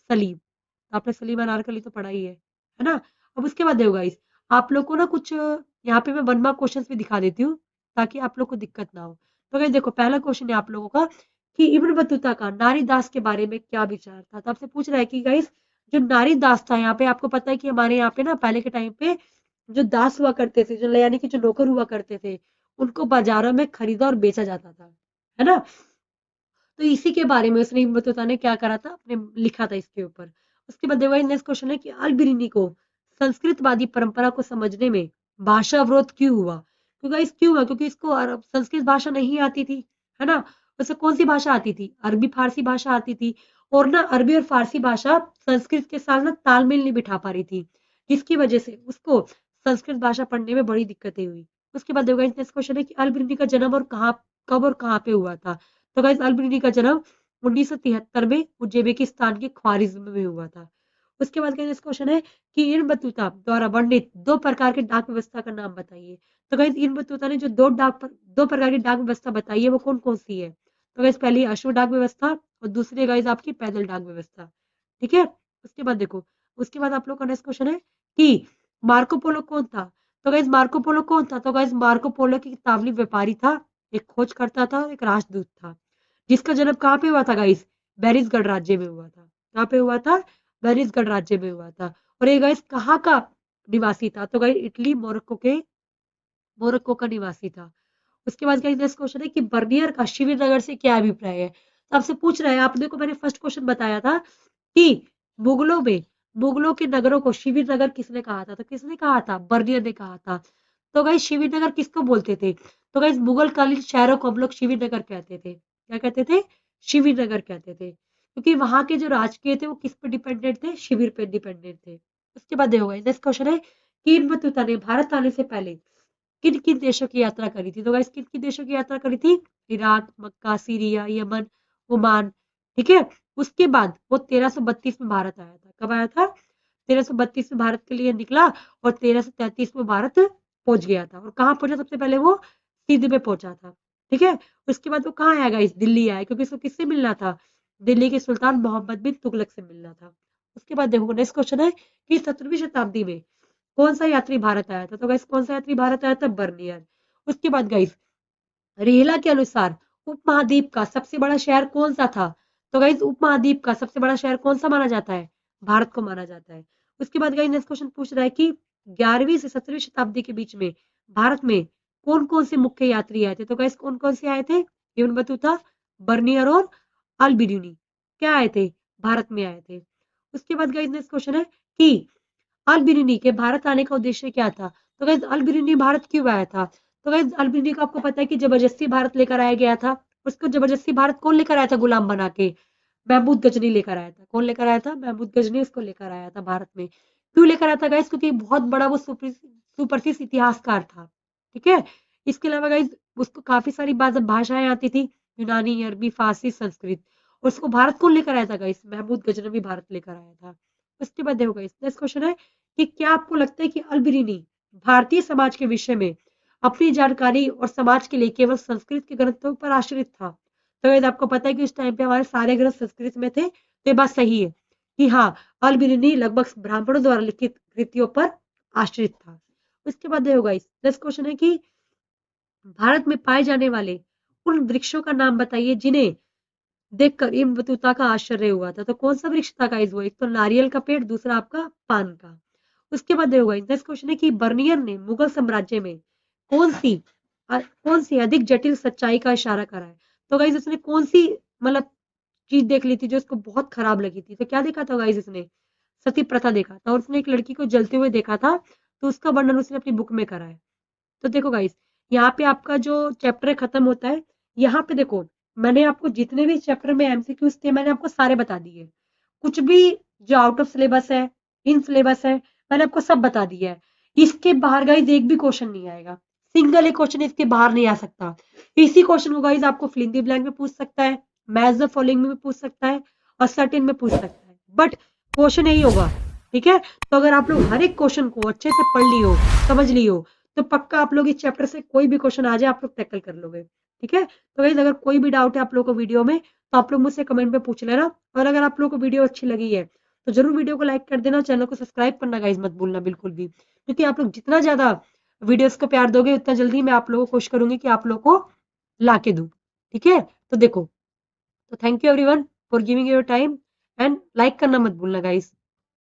सलीम। तो आपने सलीम अनारकली तो पढ़ा ही है ना। अब उसके बाद देखो गाइस आप लोग को ना कुछ यहाँ पे मैं 1 मार्क क्वेश्चंस भी दिखा देती हूँ ताकि आप लोग को दिक्कत ना हो। तो गाइस देखो पहला क्वेश्चन है आप लोगों का कि इब्न बतूता का नारी दास के बारे में क्या विचार था। तो आपसे पूछ रहा है कि गाइस जो नारी दास था, यहाँ पे आपको पता है कि हमारे यहाँ पे ना पहले के टाइम पे जो दास हुआ करते थे, जो यानी कि जो नौकर हुआ करते थे, उनको बाजारों में खरीदा और बेचा जाता था, है ना। तो इसी के बारे में उसने हिम्मत ने क्या करा था, अपने लिखा था इसके ऊपर। उसके बाद देखो नेक्स्ट क्वेश्चन है कि अल बिरूनी को संस्कृतवादी परंपरा को समझने में भाषा अवरोध क्यों हुआ। क्योंकि इस क्यों हुआ, क्योंकि इसको संस्कृत भाषा नहीं आती थी, है ना। उसे कौन सी भाषा आती थी, अरबी फारसी भाषा आती थी। और ना अरबी और फारसी भाषा संस्कृत के साथ ना तालमेल नहीं बिठा पा रही थी, जिसकी वजह से उसको संस्कृत भाषा पढ़ने में बड़ी दिक्कतें हुई। उसके बाद देखो नेक्स्ट क्वेश्चन है कि अल बिरूनी का जन्म और कहाँ, कब और कहाँ पे हुआ था। तो गाइस अल-बिरूनी का जन्म 1973 में उज्बेकिस्तान के ख्वारिज़्म में हुआ था। उसके बाद का नेक्स्ट क्वेश्चन है कि इब्न बतूता द्वारा वर्णित 2 प्रकार की डाक व्यवस्था का नाम बताइए। तो गाइस इब्न बतूता ने जो 2 प्रकार की डाक व्यवस्था बताई है वो कौन-कौन सी है। तो गाइस पहली अश्व डाक व्यवस्था और दूसरी गाइस आपकी पैदल डाक व्यवस्था। ठीक है? उसके बाद देखो, उसके बाद आप लोग का नेक्स्ट क्वेश्चन है कि मार्को पोलो कौन था। तो गाइस मार्को पोलो कौन था, तो गाइस मार्को पोलो एक इतालवी व्यापारी था, एक खोजकर्ता था और एक राजदूत था, जिसका जन्म कहाँ पे हुआ था गाइस, बैरिसगढ़ राज्य में हुआ था। कहाँ पे हुआ था, बैरिसगढ़ राज्य में हुआ था। और ये गाइस कहाँ का निवासी था, तो गाइस इटली मोरक्को का निवासी था। उसके बाद गाइस नेक्स्ट क्वेश्चन है कि बर्नियर का शिविर नगर से क्या अभिप्राय है। तो आपसे पूछ रहा है, आपने को मैंने फर्स्ट क्वेश्चन बताया था कि मुगलों में मुगलों के नगरों को शिविर नगर किसने कहा था। तो किसने कहा था, बर्नियर ने कहा था। तो गाइस शिविर नगर किसको बोलते थे, तो गाइस मुगल कालीन शहरों को हम लोग शिविर नगर कहते थे। क्या कहते थे, शिविर नगर कहते थे, क्योंकि वहां के जो राजकीय थे वो किस पे डिपेंडेंट थे, शिविर पे डिपेंडेंट थे। उसके बाद देखो नेक्स्ट क्वेश्चन है कि इब्न बतूता ने भारत आने से पहले किन किन देशों की यात्रा करी थी। तो गाइस किन किन देशों की यात्रा करी थी, इराक, मक्का, सीरिया, यमन, ओमान। ठीक है, उसके बाद वो 1332 में भारत आया था। कब आया था, 1332 में भारत के लिए निकला और 1333 में भारत पहुंच गया था। और कहाँ पहुंचा, सबसे पहले वो सिंध में पहुंचा था। ठीक है, उसके बाद वो कहाँ आया गाइस, दिल्ली आया, क्योंकि उसको किससे मिलना था, दिल्ली के सुल्तान मोहम्मद बिन तुगलक से मिलना था। उसके बाद देखो नेक्स्ट क्वेश्चन है कि 17वीं शताब्दी में कौन सा यात्री भारत आया था। तो गाइस कौन सा यात्री भारत आया था, बर्नियर। उसके बाद गाइस रेहला के अनुसार उपमहाद्वीप का सबसे बड़ा शहर कौन सा था। तो गाइस उपमहाद्वीप का सबसे बड़ा शहर कौन सा माना जाता है, भारत को माना जाता है। उसके बाद गाइस नेक्स्ट क्वेश्चन पूछ रहा है कि 11वीं से 17वीं शताब्दी के बीच में भारत में कौन कौन से मुख्य यात्री आए थे? तो गाइस कौन कौन से आए थे? इब्न बतूता, बर्नियर और अल-बिरूनी क्या आए थे? भारत में आए थे। उसके बाद गाइस नेक्स्ट क्वेश्चन है कि अल-बिरूनी के भारत आने का उद्देश्य क्या था? तो गाइस अल-बिरूनी भारत क्यों आया था? तो गाइस अल-बिरूनी को आपको पता है कि जबरदस्ती भारत लेकर आया गया था। उसको जबरदस्ती भारत कौन लेकर आया था गुलाम बना के? महमूद गजनी लेकर आया था। कौन लेकर आया था? महमूद गजनी उसको लेकर आया था भारत में। क्यों लेकर आया था गाइस? क्योंकि बहुत बड़ा वो सुप्रसिद्ध इतिहासकार था। ठीक है? इसके अलावा गाइस उसको काफी सारी भाषाएं आती थी, यूनानी, अरबी, फारसी, संस्कृत। और उसको भारत कौन लेकर आया था गाइस? महमूद गजनवी भारत लेकर आया था। उसके बाद देखो गाइस नेक्स्ट क्वेश्चन है कि क्या आपको लगता है कि अल-बिरूनी भारतीय समाज के विषय में अपनी जानकारी और समाज के लिए केवल संस्कृत के ग्रंथों पर आश्रित था? तो गाइस आपको पता है कि उस टाइम पे हमारे सारे ग्रंथ संस्कृत में थे, तो ये बात सही है कि हाँ, अल-बिरूनी लगभग ब्राह्मणों द्वारा लिखित कृतियों पर आश्रित था। उसके बाद देखो गाइस नेक्स्ट क्वेश्चन है कि भारत में पाए जाने वाले उन वृक्षों का नाम बताइए जिन्हें देखकर इब्न बतूता का आश्चर्य हुआ था। तो कौन सा वृक्ष था गाइस वो? एक तो नारियल का पेड़, दूसरा आपका पान का। उसके बाद देखो गाइस नेक्स्ट क्वेश्चन है कि बर्नियर ने मुगल साम्राज्य में कौन सी अधिक जटिल सच्चाई का इशारा करा है? तो गाइस उसने कौन सी मतलब चीज देख ली थी जो उसको बहुत खराब लगी थी? तो क्या देखा था गाइस इसने? सती प्रथा देखा था और उसने एक लड़की को जलते हुए देखा था, तो उसका वर्णन उसने अपनी बुक में करा है। तो देखो गाइस यहाँ पे आपका जो चैप्टर खत्म होता है। यहाँ पे देखो मैंने आपको जितने भी चैप्टर में एमसीक्यूज थे मैंने आपको सारे बता दिए। कुछ भी जो आउट ऑफ सिलेबस है, इन सिलेबस है, मैंने आपको सब बता दिया है। इसके बाहर गाइस एक भी क्वेश्चन नहीं आएगा। सिंगल एक क्वेश्चन इसके बाहर नहीं आ सकता। इसी क्वेश्चन को गाइस आपको फिल इन द ब्लैंक में पूछ सकता है, मैच द फॉलोइंग में पूछ सकता है और सर्टेन में पूछ सकता है, बट क्वेश्चन यही होगा। ठीक है? तो अगर आप लोग हर एक क्वेश्चन को अच्छे से पढ़ लियो, समझ लियो, तो पक्का आप लोग इस चैप्टर से कोई भी क्वेश्चन आ जाए आप लोग टैकल कर लोगे। ठीक है? तो गाइस अगर कोई भी डाउट है आप लोगों को वीडियो में तो आप लोग मुझसे कमेंट में पूछ लेना। और अगर आप लोगों को वीडियो अच्छी लगी है तो जरूर वीडियो को लाइक कर देना, चैनल को सब्सक्राइब करना गाइस मत भूलना बिल्कुल भी, क्योंकि आप लोग जितना ज्यादा वीडियोस को प्यार दोगे उतना जल्दी मैं आप लोगों को कोशिश करूंगी कि आप लोग को ला के दूं। ठीक है? तो देखो, तो thank you everyone for giving your time and like करना मत भूलना गाइस।